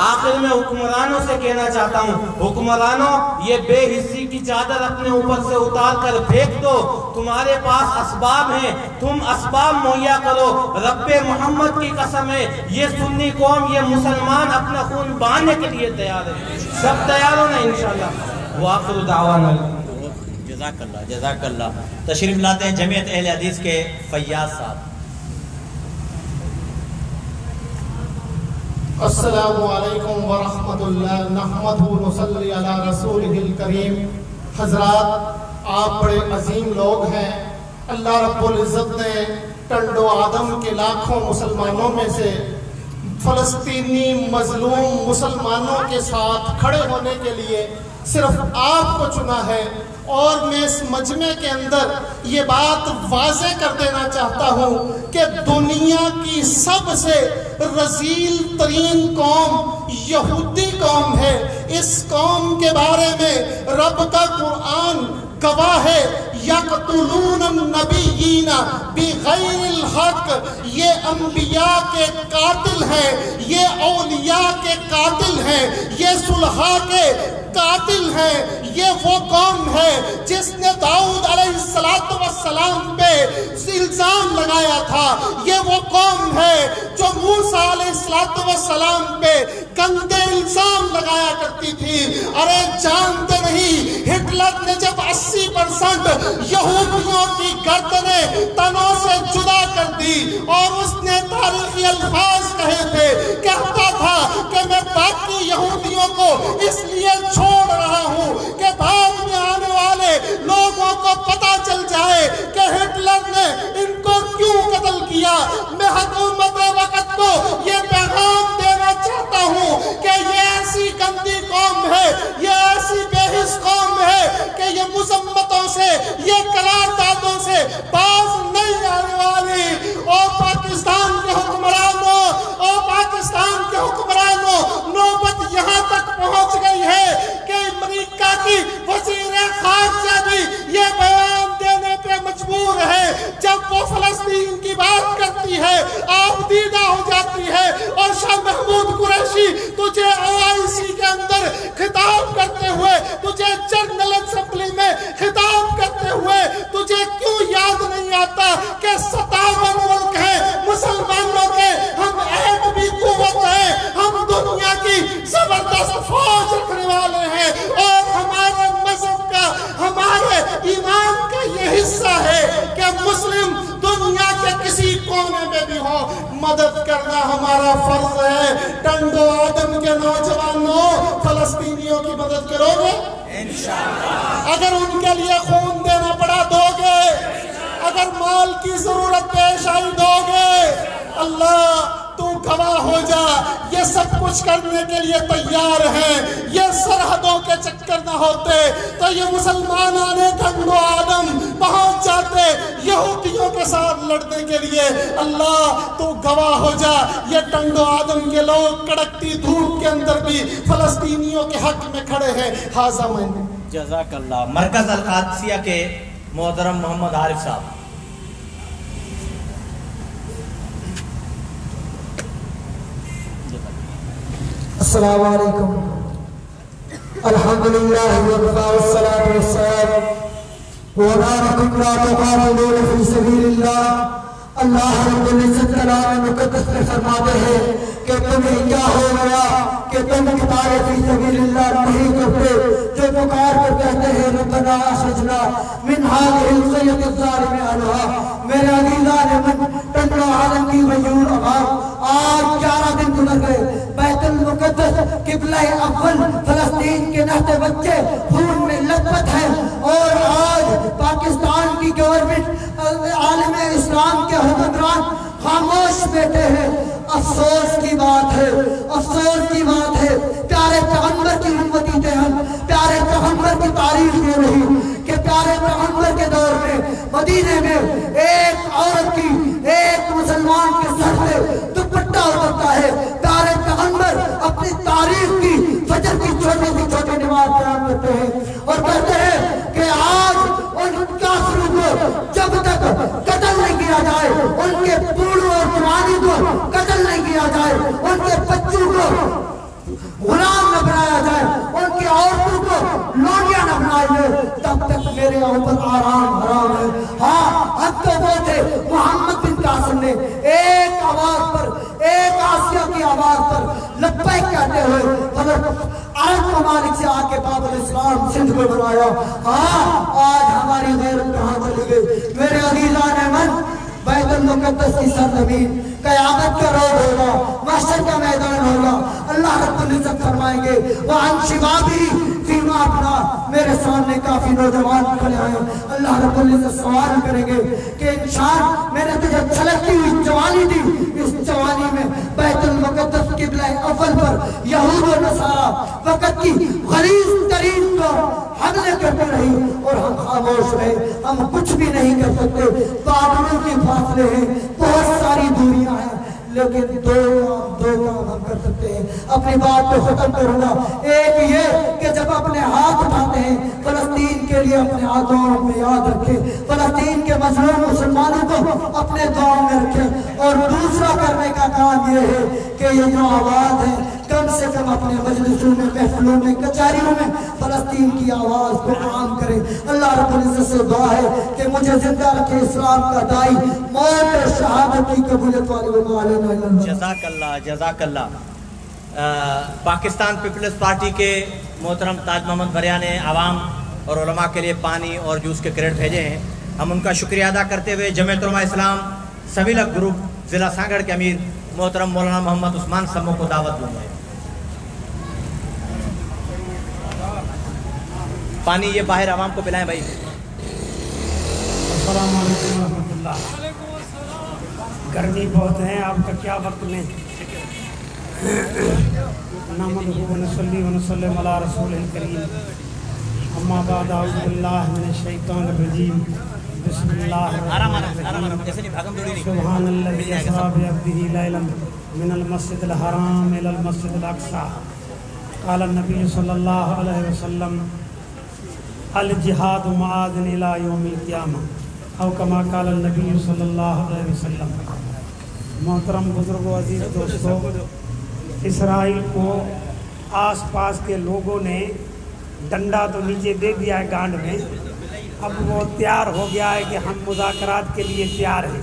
आखिर में हुक्मरानों से कहना चाहता हूँ, हुक्मरानों, ये बेहिस्सी की चादर अपने ऊपर से उतार कर फेंक दो। तुम्हारे पास असबाब हैं, तुम असबाब मुहैया करो। रब्बे मोहम्मद की कसम है, ये सुन्नी कौम, ये मुसलमान अपना खून बहाने के लिए तैयार है। सब तैयार हो ना इंशाल्लाह। वाखिरु दावाना जज़ाकल्लाह जज़ाकल्लाह। तशरीफ लाते हैं जमीयत अहले हदीस के फैयाज साहब। अस्सलामु अलैकुम व रहमतुल्लाह नहमदुहु व नसल्ली अला रसूलिहिल करीम। हज़रात, आप बड़े अजीम लोग हैं। अल्लाह रब्बुल इज़्ज़त ने टंडो आदम के लाखों मुसलमानों में से फ़लस्तीनी मजलूम मुसलमानों के साथ खड़े होने के लिए सिर्फ आपको चुना है। और मैं इस मजमे के अंदर ये बात वाज़े कर देना चाहता हूँ कि दुनिया की सबसे रज़ील तरीन कौम यहूदी कौम है। इस कौम के बारे में रब का कुरान गवाह है, यक़तुलून नबिय्यीना बिग़ैरिल हक़। ये अंबिया के कातिल हैं, ये औलिया के कातिल हैं, ये सुलहा के कातिल हैं। ये वो कौम है जिसने दाऊद अलैहिस्सलातु वस्सलाम पे इल्जाम लगाया था। ये वो कौम है जो मूसा अलैहिस्सलातु वस्सलाम पे गंदे इल्जाम लगाया करती थी। अरे जानते नहीं, हिटलर ने जब 80% यहूदियों की गर्दनें तनों से जुदा कर दी और उसने तारीखी अल्फाज कहे थे, कहता था कि मैं बाकी यहूदियों को इसलिए छोड़ रहा हूँ कि बाद में आने वाले लोगों को पता चल जाए कि हिटलर ने इनको क्यों कत्ल किया। मैं हुकूमत वक्त को ये पैगाम देना चाहता हूँ कि ये ऐसी गंदी कौम है, ये ऐसी बेहिस कौम है कि ये मुज़म्मतों से, ये करारदादों से बाज नहीं आने वाली। और पाकिस्तान के हुक्मरानों, और पाकिस्तान के हुक्मरानों, नौबत यहाँ तक पहुँच गई है कि अमेरिका की वज़ीर ख़ारिजा भी ये बयान देने पे मजबूर है। जब वो फ़लस्तीन की बात करती है, आप दीदा हो जाती है। और शाह महमूद कुरैशी तुझे OIC के अंदर खिताब करते हुए, तुझे जनरल असेंबली में खिताब करते हुए तुझे क्यों याद नहीं आता कि 57 मुल्क हैं मुसलमानों के, हम एक भी कुव्वत मदद करना हमारा फर्ज है। टंडो आदम के नौजवानों, फलस्तीनियों की मदद करोगे इंशाअल्लाह? अगर उनके लिए खून देना पड़ा दोगे? अगर माल की जरूरत पेश आई दोगे? अल्लाह तू गवाह हो जा, ये सब कुछ करने के लिए तैयार हैं। ये सरहदों के चक्कर न होते तो ये मुसलमान आने टंडो आदम पहुंच जाते यहूदियों के साथ लड़ने के लिए। अल्लाह तू गवाह हो जा, ये टंडो आदम के लोग कड़कती धूप के अंदर भी फलस्तीनियों के हक में खड़े हैं। हाजा मैंने जज़ाकल्लाह। मरकज अल कादसिया के मोहतरम मोहम्मद आरिफ साहब। अस्सलामु अलैकुम। अल्हम्दुलिल्लाह वस्सलातु वस्सलाम वा ला तुक़ातिलूना फी सबीलिल्लाह। अल्लाह रब्बुल इज्जत कलाम मुक़द्दस में फरमाते हैं कि तुम्हें क्या हो गया कि तुम किताब फी सबीलिल्लाह नहीं करते, जो पुकार कर कहते हैं रब्बना अखरिजना मिन हाज़िहिल क़रयति ज़ालिमि अहलुहा। मेरे अज़ीज़ान मन टंडो आदम की मयूर आवाज़। आज 11 दिन गुजर गए, बैतुल मुक़द्दस किबला अव्वल फलस्तीन के नहते बच्चे खून में लथपथ हैं और आज पाकिस्तान की गवर्नमेंट आलम इस्लाम के हुक्मरान खामोश बैठे हैं। अफसोस की बात है, अफसोस की बात है। प्यारे पैगंबर की उम्मती थे हम, प्यारे पैगंबर की तारीफ दे रही कि प्यारे पैगंबर के दौर में मदीने में एक औरत की, एक मुसलमान के सर से दुपट्टा उतरता है। प्यारे पैगंबर अपनी तारीफ की फजर की छोटी सी छोटी नमाज बयान करते हैं और कहते हैं कि आज उन काफिरों को जब तक कत्ल नहीं किया जाए, उनके बूढ़ों और जवानी को कत्ल नहीं किया जाए, उनके बच्चों को गुलाम न बनाया जाए, उनकी औरतों को लोनिया न बनाया जाए, तब तक मेरे ऊपर आराम हराम है। हाँ, अब तो वो थे मोहम्मद बिन कासिम ने एक आवाज पर, एक आसिया की आवाज पर लब्बैक कहते हुए अरब ममालिक से आके बाबुल इस्लाम सिंध को बनाया। हाँ, आज हमारी गैरत कहाँ चली गई? मेरे अज़ीज़ान मन, बैतुल मुक़द्दस की सरज़मीन क़यामत का रोज़ होगा, महशर का मैदान होगा। अल्लाह रब्बुल इज्जत फरमाएंगे वअन शिबाबी फीमा अपना। मेरे सामने काफी नौजवान खड़े हैं। अल्लाह रब्बुल इज्जत सवाल करेंगे कि इंसान, मैंने तुझे छलकती हुई जवानी दी, इस जवानी में बैतुल मुक़द्दस किबला अव्वल पर यहूद और नसारा वक़्त की गलीज़ तरीन को हमले करते रही और हम खामोश रहे। हम कुछ भी नहीं कर सकते। बादलों के फासले हैं, बहुत सारी दूरियां हैं, लेकिन दो काम हम कर सकते हैं। अपनी बात को खत्म करूंगा। एक ये कि जब अपने हाथ उठाते हैं फलस्तीन के लिए अपने हाथों में याद रखें, फलस्तीन के मजलूम मुसलमानों को अपने दुआ में रखें। और दूसरा करने का काम ये है कि ये जो आवाज है कम से कम अपने मजलिसों में, महफिलों में, कचहरियों में फलस्तीन की आवाज को आम करें। अल्लाह रब्बुल इज्जत से दुआ है कि मुझे जिंदा रखे इस्लाम का दाई, मौत और शहादत की कबूलियत वाले जज़ाकल्लाह, जज़ाकल्लाह। पाकिस्तान पीपल्स पार्टी के मोहतरम ताज मोहम्मद बरिया ने आवाम और उलमा के लिए पानी और जूस के क्रेडिट भेजे हैं। हम उनका शुक्रिया अदा करते हुए जमीयत उलमा इस्लाम सबीलक ग्रुप ज़िला सांगड़ के अमीर मोहतरम मौलाना मोहम्मद उस्मान समो को दावत दूंगा। पानी ये बाहर आवाम को पिलाएं भाई। अस्सलाम वालेकुम रहमतुल्लाह। गर्मी बहुत है, आपका क्या वक्त में नहमदुहु व नसल्ली व नसल्लिम अला रसूलिल करीम। अम्मा बाद अऊज़ु बिल्लाहि मिनश शैतानिर रजीम। बिस्मिल्लाहिर्रहमानिर्रहीम। सुब्हानल्लज़ी अस्रा बिअब्दिही लैलन मिनल मस्जिदिल हराम इलल मस्जिदिल अक़सा। क़ाल नबी सल्लल्लाहु अलैहि वसल्लम अल जिहाद मुआज़िन इला यौमिल क़ियामा औ कमा क़ाल नबी सल्लल्लाहु अलैहि वसल्लम। मोहतरम बुजुर्गों, अजीज़ दोस्तों, इसराइल को आसपास के लोगों ने डंडा तो नीचे दे दिया है गांड में। अब वो तैयार हो गया है कि हम मुज़ाकरात के लिए तैयार हैं।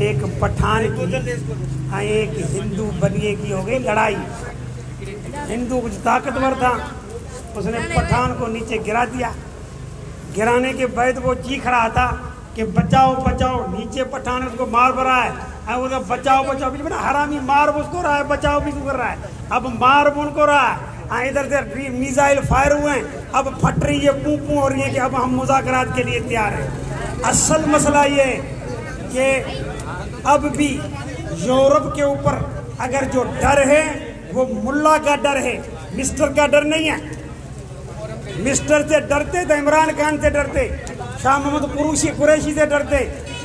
एक पठान की एक हिंदू बनिए की हो गई लड़ाई। हिंदू कुछ ताकतवर था, उसने पठान को नीचे गिरा दिया। गिराने के बाद वो चीख रहा था कि बचाओ बचाओ। नीचे पठान उसको मार भरा है, उधर बचाओ बचाओ भी बना हरामी मार उसको रहा है, बचाओ भी कर रहा है। अब मार उनको रहा है, इधर से मिसाइल फायर हुए हैं, अब फट रही है, पू पू हो रही है कि अब हम मुज़ाकरात के लिए तैयार हैं। असल मसला ये कि अब भी यूरोप के ऊपर अगर जो डर है वो मुल्ला का डर है, मिस्टर का डर नहीं है। मिस्टर से डरते तो इमरान खान से डरते, शाह मोहम्मद कुरैशी से डरते,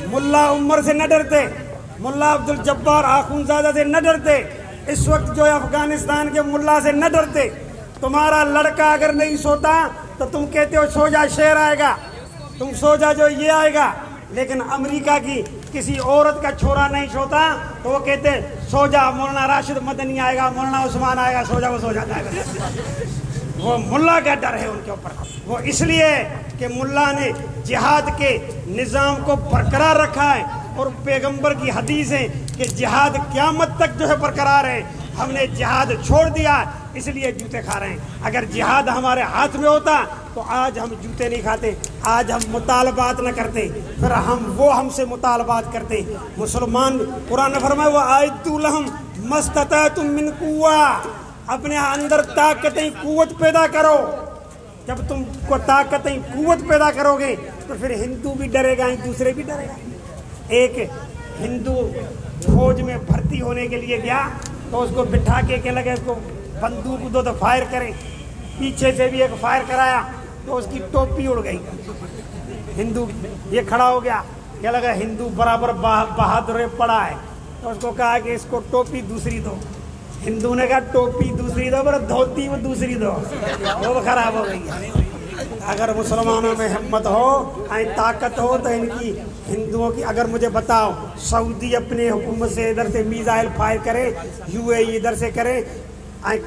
मुल्ला उमर से न डरते, मुल्ला अब्दुल जब्बार आखुनजादा से न डरते, इस वक्त जो है अफगानिस्तान के मुल्ला से न डरते। तुम्हारा लड़का अगर नहीं सोता तो तुम कहते हो सो जा शेर आएगा, तुम सो जा जो ये आएगा। लेकिन अमेरिका की किसी औरत का छोरा नहीं सोता तो वो कहते सो जा, मौलाना राशिद मदनी आएगा, मौलाना उस्मान आएगा, सो जा, वो सो जाता है। वो मुल्ला का डर है उनके ऊपर, वो इसलिए कि मुल्ला ने जिहाद के निज़ाम को बरकरार रखा है और पैगंबर की हदीस है कि जिहाद क़यामत तक जो है बरकरार है। हमने जिहाद छोड़ दिया इसलिए जूते खा रहे हैं। अगर जिहाद हमारे हाथ में होता तो आज हम जूते नहीं खाते, आज हम मुतालबात न करते, फिर वो हमसे मुतालबात करते। मुसलमान कुरान में फरमाया वो आयतुलहम मस्ततअतुम मिन कुव्वा, अपने अंदर ताकतें कुव्वत पैदा करो। जब तुम को ताकतें कुव्वत पैदा करोगे तो फिर हिंदू भी डरेगा, दूसरे भी डरेगा। एक हिंदू फौज में भर्ती होने के लिए गया तो उसको बिठा के लगे उसको बंदूक दो तो फायर करें, पीछे से भी एक फायर कराया तो उसकी टोपी उड़ गई। हिंदू ये खड़ा हो गया, क्या लगा हिंदू बराबर बहादुर पड़ा है, तो उसको कहा कि इसको टोपी दूसरी दो। हिंदू ने कहा टोपी दूसरी दो, पर धोती वो दूसरी दो, वो खराब हो गई। अगर मुसलमानों में हिम्मत हो, ताकत हो तो इनकी हिंदुओं की, अगर मुझे बताओ सऊदी अपने हुकूमत से इधर से मिसाइल फायर करे, यूएई इधर से करे,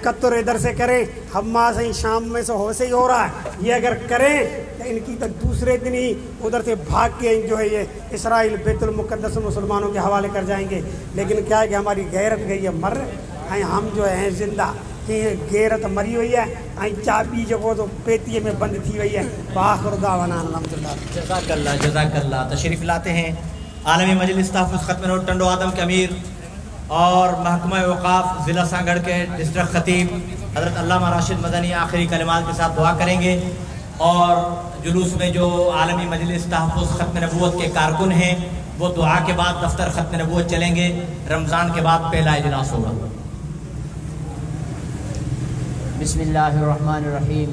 कतर इधर से करें, हमास शाम में से हो से ही हो रहा है, ये अगर करें तो इनकी तो दूसरे दिन ही उधर से भाग के जो है ये इसराइल बैतुल मुक़द्दस मुसलमानों के हवाले कर जाएंगे। लेकिन क्या है कि हमारी गैरत गई है मर, हम जो हैं जिंदा, गैरत मरी हुई है, चाबी जो तो पेटिए में बंद थी हुई है। जज़ाकल्लाह जज़ाकल्लाह। तशरीफ़ लाते हैं आलमी मजलिस तहफ़्फ़ुज़ ख़त्म नूर टंडो आदम के अमीर और महकमा वक़ाफ़ ज़िला सांगढ़ के डिस्ट्रिक्ट खतीब हज़रत अल्लामा राशिद मदनी आखिरी कलिमात के साथ दुआ करेंगे। और जुलूस में जो आलमी मजलिस तहफ़्फ़ुज़ ख़त्म नबूवत के कारकुन हैं वो दुआ के बाद दफ्तर ख़त्म नबूवत चलेंगे। रमज़ान के बाद पहला इजलास होगा। बिस्मिल्लाहिर्रहमानिर्रहीम,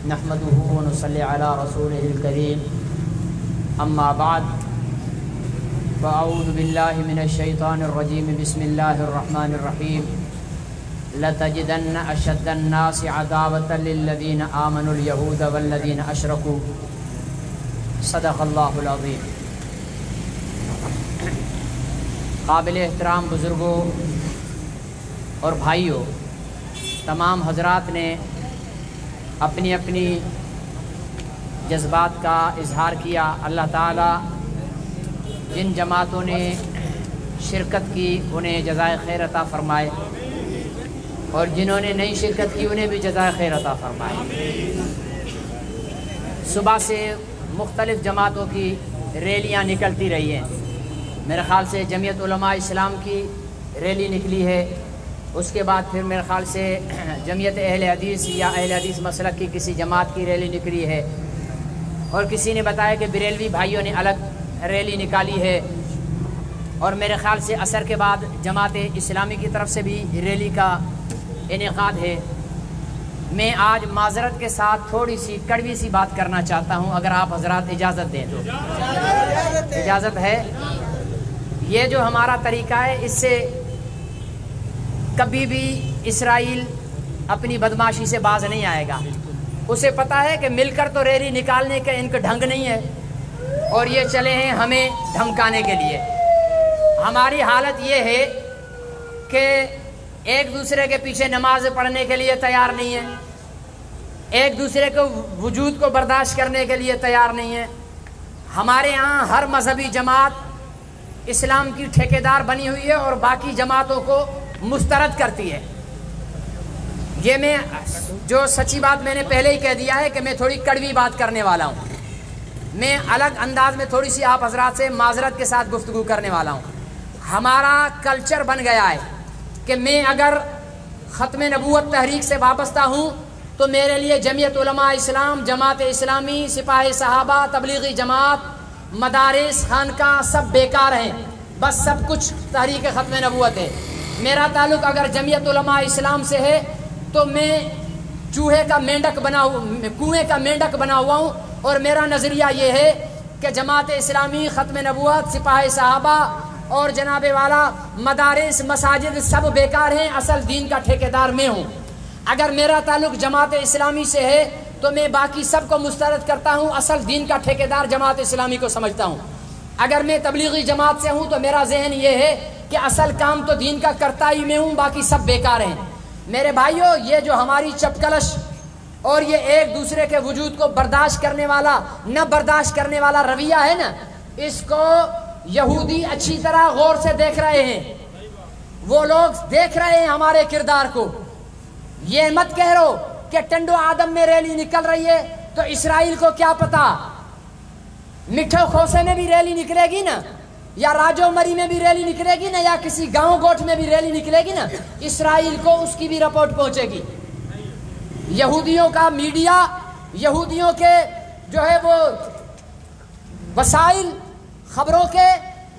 नहमदुहु व नुसल्ली अला रसूलिहिल करीम, अम्मा बाद, फ़अऊज़ु बिल्लाहि मिनश शैतानिर रजीम, बिस्मिल्लाहिर्रहमानिर्रहीम। लतजिदन्न अशद्दन नासि अदावतन लिल्लज़ीना आमनुल यहूद वल्लज़ीना अशरकू, सदक़ल्लाहुल अज़ीम। काबिल एहतराम बुज़ुर्गों और भाइयों, तमाम हजरात ने अपनी अपनी जज्बात का इजहार किया। अल्लाह ताला जिन जमातों ने शिरकत की उन्हें जज़ाए खैर अता फ़रमाए और जिन्होंने नहीं शिरकत की उन्हें भी जज़ाए खैर अता फ़रमाए। सुबह से मुख्तलिफ़ जमातों की रैलियाँ निकलती रही हैं। मेरे ख़्याल से जमीयत उलमा इस्लाम की रैली निकली है, उसके बाद फिर मेरे ख़्याल से जमीयत अहले हदीस या अहले हदीस मसलक की किसी जमात की रैली निकली है, और किसी ने बताया कि बरेलवी भाइयों ने अलग रैली निकाली है, और मेरे ख़्याल से असर के बाद जमात इस्लामी की तरफ से भी रैली का इनेकाद है। मैं आज माजरत के साथ थोड़ी सी कड़वी सी बात करना चाहता हूँ, अगर आप हजरात इजाज़त दें तो। इजाज़त है। ये जो हमारा तरीका है इससे कभी भी इसराइल अपनी बदमाशी से बाज नहीं आएगा। उसे पता है कि मिलकर तो रैली निकालने के इनका ढंग नहीं है, और ये चले हैं हमें धमकाने के लिए। हमारी हालत ये है कि एक दूसरे के पीछे नमाज पढ़ने के लिए तैयार नहीं है, एक दूसरे को वजूद को बर्दाश्त करने के लिए तैयार नहीं है। हमारे यहाँ हर मजहबी जमात इस्लाम की ठेकेदार बनी हुई है और बाकी जमातों को मुस्तरद करती है। ये मैं जो सच्ची बात मैंने पहले ही कह दिया है कि मैं थोड़ी कड़वी बात करने वाला हूँ। मैं अलग अंदाज में थोड़ी सी आप हजरात से माजरत के साथ गुफ्तगू करने वाला हूँ। ہمارا کلچر بن گیا ہے کہ میں اگر ختم نبوت تحریک سے وابستہ ہوں تو میرے لیے جمعیت علماء اسلام، جماعت اسلامی، سپاہ صحابہ، تبلیغی جماعت، مدارس، خانقاہ سب بیکار ہیں، بس سب کچھ تحریک ختم نبوت ہے۔ میرا تعلق اگر جمعیت علماء اسلام سے ہے تو میں چوہے کا مینڈک بنا کنویں کا مینڈک بنا ہوا ہوں، اور میرا نظریہ یہ ہے کہ جماعت اسلامی، ختم نبوت، سپاہ صحابہ اور جناب والا مدارس، مساجد سب بیکار ہیں، اصل دین کا ٹھیکیدار میں ہوں۔ اگر میرا تعلق جماعت اسلامی سے ہے تو میں باقی سب کو مسترد کرتا ہوں، اصل دین کا ٹھیکیدار جماعت اسلامی کو سمجھتا ہوں۔ اگر میں تبلیغی جماعت سے ہوں تو میرا ذہن یہ ہے کہ اصل کام تو دین کا کرتا ہی میں ہوں، باقی سب بیکار ہیں۔ میرے بھائیوں، یہ جو ہماری چپکلش اور یہ ایک دوسرے کے وجود کو برداشت کرنے والا نہ برداشت کرنے والا رویہ ہے نا، اس کو یہودی اچھی طرح غور سے دیکھ رہے ہیں، وہ لوگ دیکھ رہے ہیں ہمارے کردار کو۔ یہ مت کہہ رہو کہ ٹنڈو آدم میں ریلی نکل رہی ہے تو اسرائیل کو کیا پتا، مٹھو کھوسے میں بھی ریلی نکلے گی نا، یا راجو مری میں بھی ریلی نکلے گی نا، یا کسی گاؤں گوٹھ میں بھی ریلی نکلے گی نا، اسرائیل کو اس کی بھی رپورٹ پہنچے گی۔ یہودیوں کا میڈیا، یہودیوں کے جو ہے وہ وسائل خبروں کے،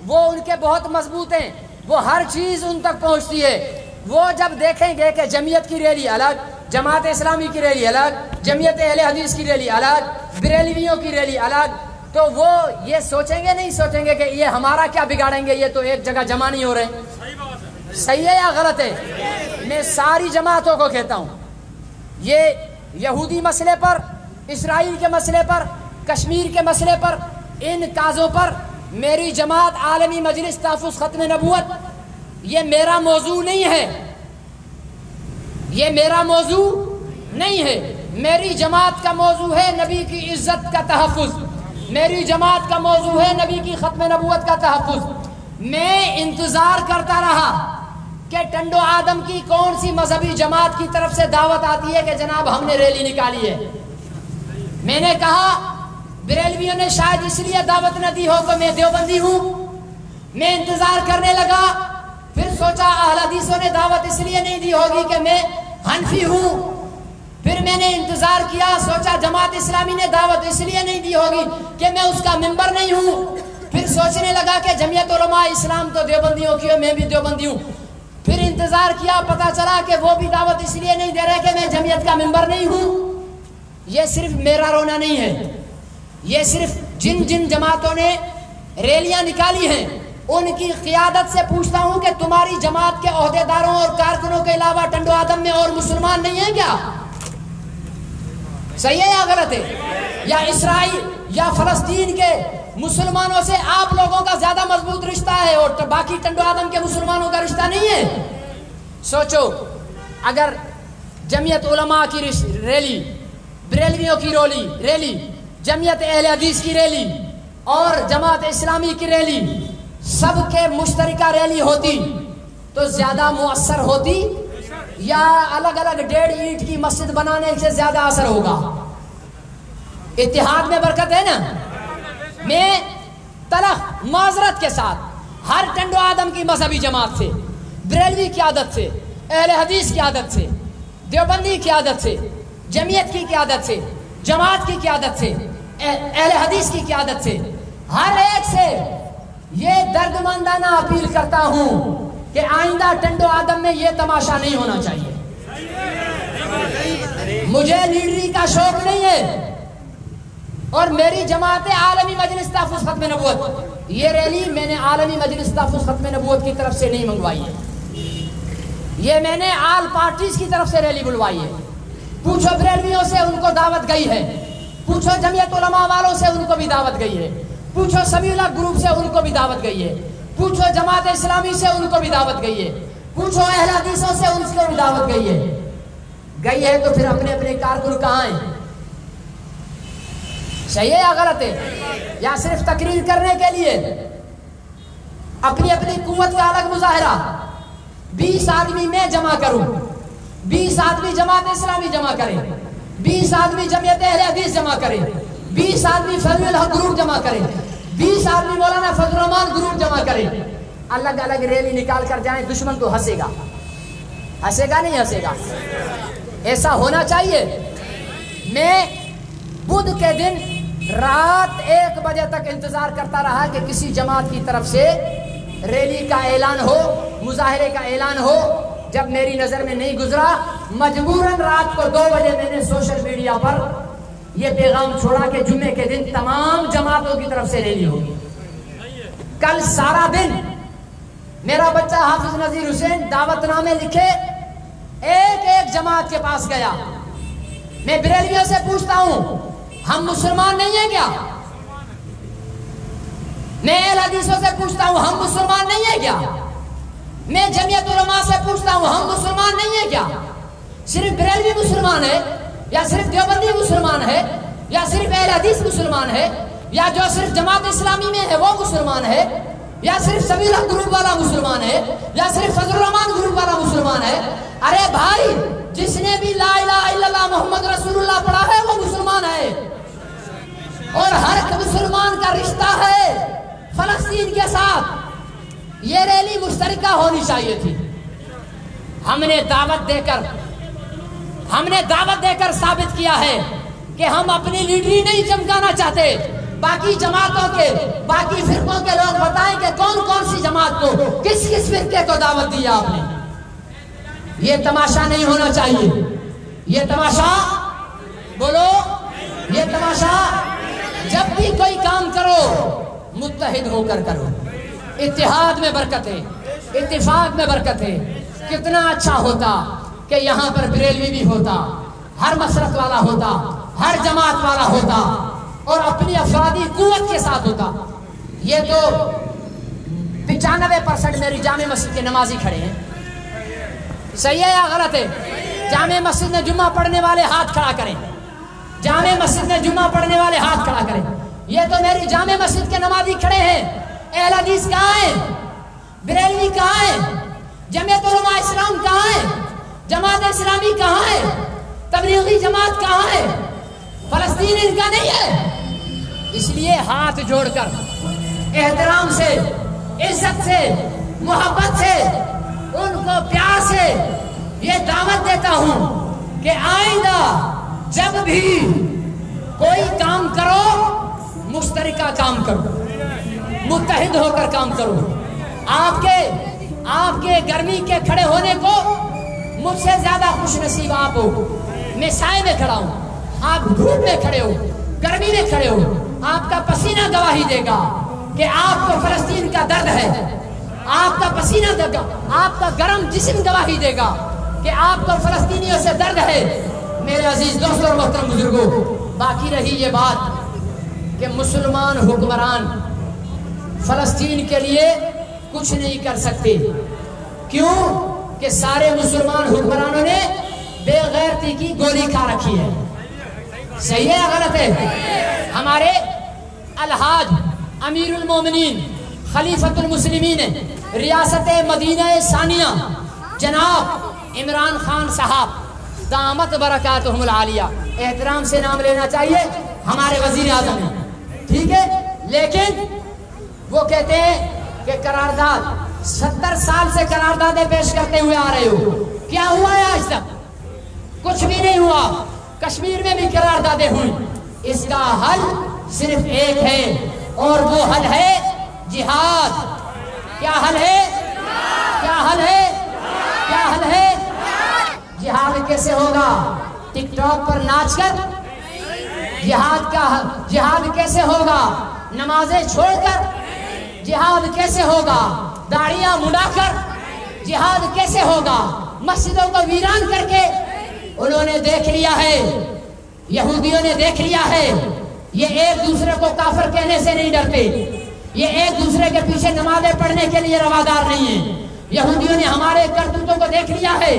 وہ ان کے بہت مضبوط ہیں، وہ ہر چیز ان تک پہنچتی ہے۔ وہ جب دیکھیں گے کہ جمعیت کی ریلی الگ، جماعت اسلامی کی ریلی الگ، جمعیت اہل حدیث کی ریلی الگ، بریلویوں کی ریلی الگ، تو وہ یہ سوچیں گے نہیں سوچیں گے کہ یہ ہمارا کیا بگاڑیں گے، یہ تو ایک جگہ جمع نہیں ہو رہے۔ صحیح ہے یا غلط ہے؟ میں ساری جماعتوں کو کہتا ہوں، یہ یہودی مسئلے پر، اسرائیل کے مسئلے پر، کشمیر کے مسئلے پر، ان کازوں پر میری جماعت عالمی مجلس تحفظ ختم نبوت یہ میرا موضوع نہیں ہے، یہ میرا موضوع نہیں ہے۔ میری جماعت کا موضوع ہے نبی کی عزت کا تحفظ، میری جماعت کا موضوع ہے نبی کی ختم نبوت کا تحفظ۔ میں انتظار کرتا رہا کہ ٹنڈو آدم کی کون سی مذہبی جماعت کی طرف سے دعوت آتی ہے کہ جناب ہم نے ریلی نکالی ہے۔ میں نے کہا بریلویوں نے شاید اس لیے دعوت نہ دی ہو کہ میں دیوبندی ہوں۔ میں انتظار کرنے لگا، پھر سوچا اہل حدیثوں نے دعوت اس لیے نہیں دی ہوگی کہ میں حنفی ہوں۔ پھر میں نے انتظار کیا، سوچا جماعت اسلامی نے دعوت اس لیے نہیں دی ہوگی کہ میں اس کا ممبر نہیں ہوں۔ پھر سوچنے لگا کہ جمعیت علماء اسلام تو دیوبندیوں کی ہے، میں بھی دیوبندی ہوں۔ پھر انتظار کیا، پتا چلا کہ وہ بھی دعوت اس لیے نہیں دے رہے کہ میں جمعیت کا ممبر نہیں ہوں۔ یہ صرف میرا رونا نہیں ہے، یہ صرف جن جن جماعتوں نے ریلیاں نکالی ہیں ان کی قیادت سے پوچھتا ہوں کہ تمہاری جماعت کے عہدیداروں اور کارکنوں کے علاوہ ٹنڈو آدم میں اور مسلمان نہیں ہیں کیا؟ صحیح ہے یا غلط ہے؟ یا اسرائیل یا فلسطین کے مسلمانوں سے آپ لوگوں کا زیادہ مضبوط رشتہ ہے اور باقی ٹنڈو آدم کے مسلمانوں کا رشتہ نہیں ہے؟ سوچو، اگر جمعیت علماء کی ریلی، بریلویوں کی ریلی، جمعیت اہل حدیث کی ریلی اور جماعت اسلامی کی ریلی سب کے مشترکہ ریلی ہوتی تو زیادہ مؤثر ہوتی یا الگ الگ 1.5 اینٹ کی مسجد بنانے سے زیادہ اثر ہوگا؟ اتحاد میں برکت ہے نا۔ میں تلخ معذرت کے ساتھ ہر ٹنڈو آدم کی مذہبی جماعت سے، بریلوی کی عادت سے، اہل حدیث کی عادت سے، دیوبندی کی عادت سے، جمعیت کی قیادت سے، جماعت کی قیادت سے، اہل حدیث کی قیادت سے، ہر ایک سے یہ درد مندانہ اپیل کرتا ہوں کہ آئندہ ٹنڈو آدم میں یہ تماشا نہیں ہونا چاہیے۔ مجھے لیڈری کا شوق نہیں ہے، اور میری جماعت عالمی مجلس تحفظ ختم نبوت یہ ریلی میں نے عالمی مجلس تحفظ ختم نبوت کی طرف سے نہیں منگوائی ہے، یہ میں نے آل پارٹیز کی طرف سے ریلی بلوائی ہے۔ پوچھو بریلویوں سے، ان کو دعوت گئی ہے، پوچھو جمعیت علماء والوں سے، ان کو بھی دعوت گئی ہے، پوچھو سبیلہ گروپ سے، ان کو بھی دعوت گئی ہے، پوچھو جماعت اسلامی سے، ان کو بھی دعوت گئی ہے، پوچھو اہل حدیثوں سے، ان کو بھی دعوت گئی ہے تو پھر اپنے اپنے کارکن کہاں ہیں؟ صحیح ہے یا غلط ہے؟ یا صرف تقریر کرنے کے لیے اپنی اپنی قوت کا الگ مظاہرہ؟ 20 آدمی میں جمع کروں، 20 آدمی جماعت اسلامی جمع کریں، 20 آدمی جمعیت اہل حدیث جمع کریں، 20 آدمی فضل الحق گروپ جمع کریں، 20 آدمی مولانا فضل الرحمان گروپ جمع کریں، अलग अलग रैली निकाल कर जाएं, दुश्मन तो हंसेगा, हंसेगा नहीं हंसेगा? ऐसा होना चाहिए। मैं बुध के दिन रात 1 बजे तक इंतजार करता रहा कि किसी जमात की तरफ से रैली का ऐलान हो, मुजाहरे का ऐलान हो। जब मेरी नजर में नहीं गुजरा, मजबूरन रात को 2 बजे मैंने सोशल मीडिया पर यह पैगाम छोड़ा कि जुम्मे के दिन तमाम जमातों की तरफ से रैली होगी। कल सारा दिन मेरा बच्चा हाफिज नजीर हुसैन दावतनामे लिखे एक एक जमात के पास गया। मैं बरेलवियों से पूछता हूं, हम मुसलमान नहीं है क्या? मैं अहले हदीसों से पूछता हूं, हम मुसलमान नहीं है क्या? मैं जमीयत उलमा से पूछता हूं, हम मुसलमान नहीं है क्या? सिर्फ बरेलवी मुसलमान है, या सिर्फ देवबंदी मुसलमान है, या सिर्फ अहले हदीस मुसलमान है, या जो सिर्फ जमात इस्लामी में है वो मुसलमान है, या सिर्फ सबीला ग्रुप वाला मुसलमान है, या सिर्फ फजलुर रहमान ग्रुप वाला मुसलमान है? अरे भाई, जिसने भी ला इलाहा इल्लल्लाह मुहम्मद रसूलुल्लाह पढ़ा है वो मुसलमान है। और हर एक मुसलमान का रिश्ता है फलस्तीन के साथ। ये रैली मुश्तरका होनी चाहिए थी। हमने दावत देकर साबित किया है कि हम अपनी लीडरी नहीं चमकाना चाहते। बाकी जमातों के, बाकी फिरकों के लोग बताएं कि कौन कौन सी जमात को, किस किस फिरके को दावत दी आपने। ये तमाशा नहीं होना चाहिए। ये तमाशा, बोलो, ये तमाशा। जब भी कोई काम करो मुत्तहिद होकर करो। इत्तिहाद में बरकत है, इत्तिफाक में बरकत है। कितना अच्छा होता कि यहाँ पर बरेलवी भी होता, हर मसलक वाला होता, हर जमात वाला होता, और अपनी अफरादी कुव्वत के साथ होता। ये तो 95% मेरी जामे मस्जिद के नमाजी खड़े हैं। सही है या गलत है? जामे मस्जिद में जुम्मा पढ़ने वाले हाथ खड़ा करें। जामे मस्जिद में जुम्मा पढ़ने वाले हाथ खड़ा करें। ये तो मेरी जामे मस्जिद के नमाजी खड़े हैं। अहले हदीस कहाँ है? बरेलवी कहाँ है? जमीयत उलमा इस्लाम कहाँ है? जमात इस्लामी कहाँ है? तबलीगी जमात कहाँ है? फलस्तीन इनका नहीं है। इसलिए हाथ जोड़कर एहतराम से, इज्जत से, मोहब्बत से, उनको प्यार से ये दावत देता हूं कि आइंदा जब भी कोई काम करो मुश्तरका काम करो, मुत्तहिद होकर काम करो। आपके गर्मी के खड़े होने को मुझसे ज्यादा खुश नसीब आप हो। मैं साए में खड़ा हूं, आप धूप में खड़े हो, गर्मी में खड़े हो। आपका पसीना गवाही देगा कि आपको फलस्तीन का दर्द है। आपका पसीना देगा, आपका गर्म जिस्म गवाही देगा कि आपको फलस्तीनियों से दर्द है। मेरे अजीज दोस्तों और मोहतरम बुजुर्गों, बाकी रही ये बात कि मुसलमान हुक्मरान फलस्तीन के लिए कुछ नहीं कर सकते। क्यों? कि सारे मुसलमान हुक्मरानों ने बेगैरती की गोली खा रखी है। सही है या गलत है? हमारे अलहाज अमीरुल मोमिनीन खलीफतुल मुस्लिमीन रियासत मदीना सानिया जनाब इमरान खान साहब दामत बरकातुहुमुल आलिया, एहतराम से नाम लेना चाहिए, हमारे वजीर आजम हैं, ठीक है। लेकिन वो कहते हैं कि करारदाद 70 साल से करारदादें पेश करते हुए आ रहे हो, क्या हुआ है आज तक? कुछ भी नहीं हुआ। कश्मीर में भी करारदादें हुई। इसका हल सिर्फ एक है और वो हल है जिहाद। क्या हल है? क्या हल है? क्या हल है? जिहाद कैसे होगा? टिकटॉक पर नाचकर? जिहाद कैसे होगा? नमाजें छोड़कर? जिहाद कैसे होगा? दाढ़ियां मुड़ाकर? जिहाद कैसे होगा? मस्जिदों को वीरान करके? उन्होंने देख लिया है, यहूदियों ने देख लिया है, ये एक दूसरे को काफिर कहने से नहीं डरते। ये एक दूसरे के पीछे नमाजें पढ़ने के लिए रवादार नहीं है। यहूदियों ने हमारे करतूतों को देख लिया है।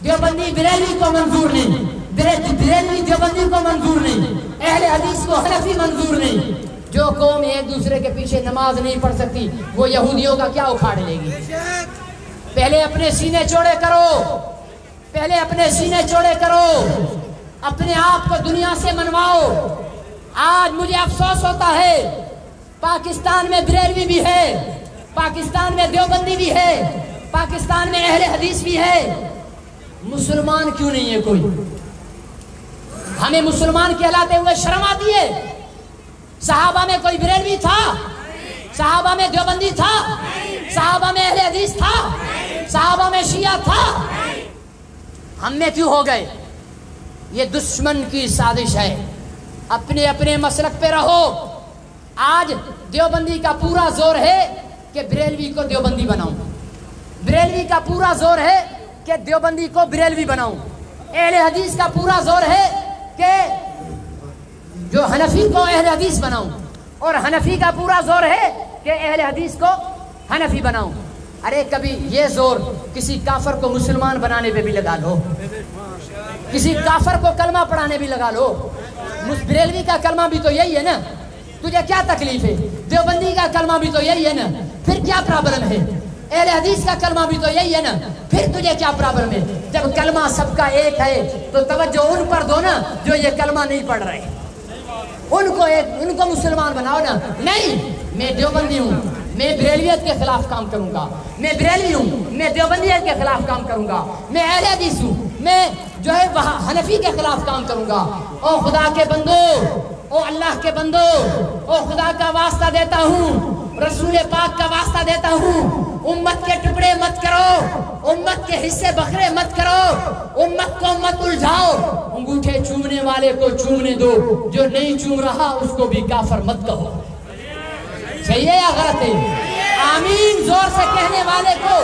देवबंदी बरेलवी को मंजूर नहीं, बरेलवी देवबंदी को मंजूर नहीं, अहले हदीस को हनफी मंजूर नहीं। जो कौम एक दूसरे के पीछे नमाज नहीं पढ़ सकती वो यहूदियों का क्या उखाड़ लेगी? पहले अपने सीने चौड़े करो, पहले अपने सीने चौड़े करो, अपने आप को दुनिया से मनवाओ। आज मुझे अफसोस होता है पाकिस्तान में बरेलवी भी है, पाकिस्तान में देवबंदी भी है, पाकिस्तान में अहले हदीस भी है, मुसलमान क्यों नहीं है कोई? हमें मुसलमान कहलाते हुए शर्म आती है। सहाबा में कोई बरेलवी था? सहाबा में देवबंदी था? सहाबा में अहले हदीस था? सहाबा में शिया था? हम में क्यों हो गए? ये दुश्मन की साजिश है। अपने अपने मसलक पे रहो। आज देवबंदी का पूरा जोर है कि बरेलवी को देवबंदी बनाऊं, बरेलवी का पूरा जोर है कि देवबंदी को बरेलवी बनाऊं, अहले हदीस का पूरा जोर है कि जो हनफी को अहले हदीस बनाऊं, और हनफी का पूरा जोर है कि अहले हदीस को हनफी बनाऊं। अरे कभी ये जोर किसी काफर को मुसलमान बनाने पे भी लगा लो, किसी काफर को कलमा पढ़ाने भी लगा लो। बरेलवी का कलमा भी तो यही है ना, तुझे क्या तकलीफ है? देवबंदी का कलमा भी तो यही है ना, फिर क्या प्रॉब्लम है? अहले हदीस का कलमा भी तो यही है ना, फिर तुझे क्या प्रॉब्लम है? जब कलमा सबका एक है तो तवज्जो उन पर दो ना जो ये कलमा नहीं पढ़ रहे, उनको मुसलमान बनाओ ना। नहीं, मैं देवबंदी हूँ, मैं बरेलवियत के खिलाफ काम करूंगा, मैं बरेलवी हूँ, मैं देवबंदियत के खिलाफ काम करूंगा, मैं अहले हदीस हूँ, मैं जो है वहाँ हनफी के खिलाफ काम करूंगा। ओ खुदा के बंदो, ओ अल्लाह के बंदो, ओ खुदा का वास्ता देता हूँ, रसूल पाक का वास्ता देता हूँ, उम्मत के टुकड़े मत करो, उम्मत के हिस्से बखरे मत करो, उम्मत को मत उलझाओ। अंगूठे चूमने वाले को चूमने दो, जो नहीं चूम रहा उसको भी काफर मत कहो। सही है या गलत है? आमीन जोर से कहने वाले को,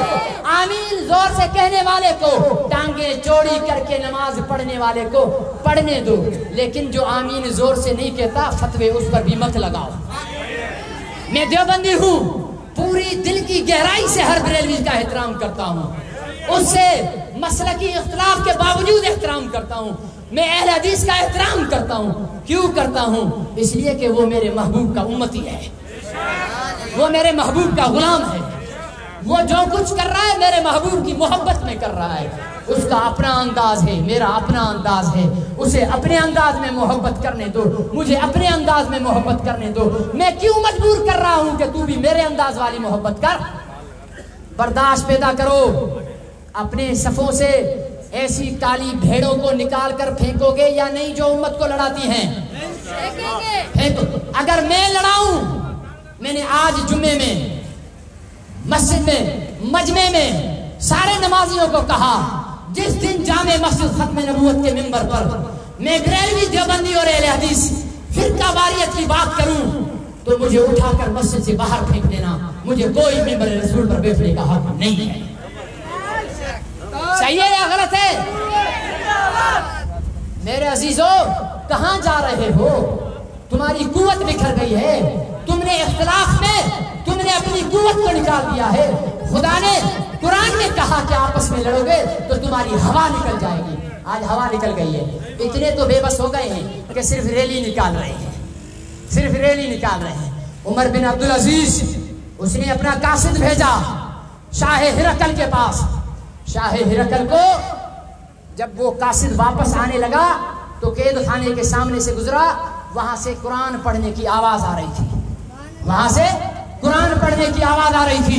आमीन जोर से कहने वाले को, टांगे चौड़ी करके नमाज पढ़ने वाले को पढ़ने दो, लेकिन जो आमीन जोर से नहीं कहता फतवे उस पर भी मत लगाओ। मैं देवबंदी हूँ, पूरी दिल की गहराई से हर बरेलवी का एहतराम करता हूँ, उससे मसलकी इख्तिलाफ के बावजूद एहतराम करता हूँ। मैं अहले हदीस का एहतराम करता हूँ। क्यों करता हूँ? इसलिए कि वो मेरे महबूब का उम्मती है, वो मेरे महबूब का गुलाम है, वो जो कुछ कर रहा है मेरे महबूब की मोहब्बत में कर रहा है। उसका अपना अंदाज है, मेरा अपना अंदाज है, उसे अपने अंदाज में मोहब्बत करने दो, मुझे अपने अंदाज में मोहब्बत करने दो। मैं क्यों मजबूर कर रहा हूं कि तू भी मेरे अंदाज वाली मोहब्बत कर? बर्दाश्त पैदा करो। अपने सफों से ऐसी काली भेड़ों को निकाल कर फेंकोगे या नहीं जो उम्मत को लड़ाती हैं? फेंको। अगर मैं लड़ाऊं, मैंने आज जुम्मे में मस्जिद में मजमे में सारे नमाजियों को कहा, जिस दिन जामे मस्जिद खत्म नबूवत के मिंबर पर मैं बरेलवी देवबंदी और अहले हदीस फिरका वारियत की बात करूं तो मुझे उठाकर मस्जिद से बाहर फेंक देना। मुझे कोई मिंबर रसूल पर बैठने का हक नहीं है। सही है या गलत है? मेरे अजीजों, कहां जा रहे हो? तुम्हारी कुव्वत बिखर गई है, तुमने इख्तिलाफ में तुमने अपनी कुव्वत को निकाल दिया है। खुदा ने कुरान में कहा कि आपस में लड़ोगे तो तुम्हारी हवा निकल जाएगी। आज हवा निकल गई है। इतने तो बेबस हो गए हैं कि सिर्फ रैली निकाल रहे हैं, सिर्फ रैली निकाल रहे हैं। उमर बिन अब्दुल अजीज, उसने अपना कासिद भेजा शाह हिरकल के पास। शाह हिरकल को जब वो कासिद वापस आने लगा तो कैद खाने के सामने से गुजरा, वहां से कुरान पढ़ने की आवाज आ रही थी, वहां से कुरान पढ़ने की आवाज आ रही थी।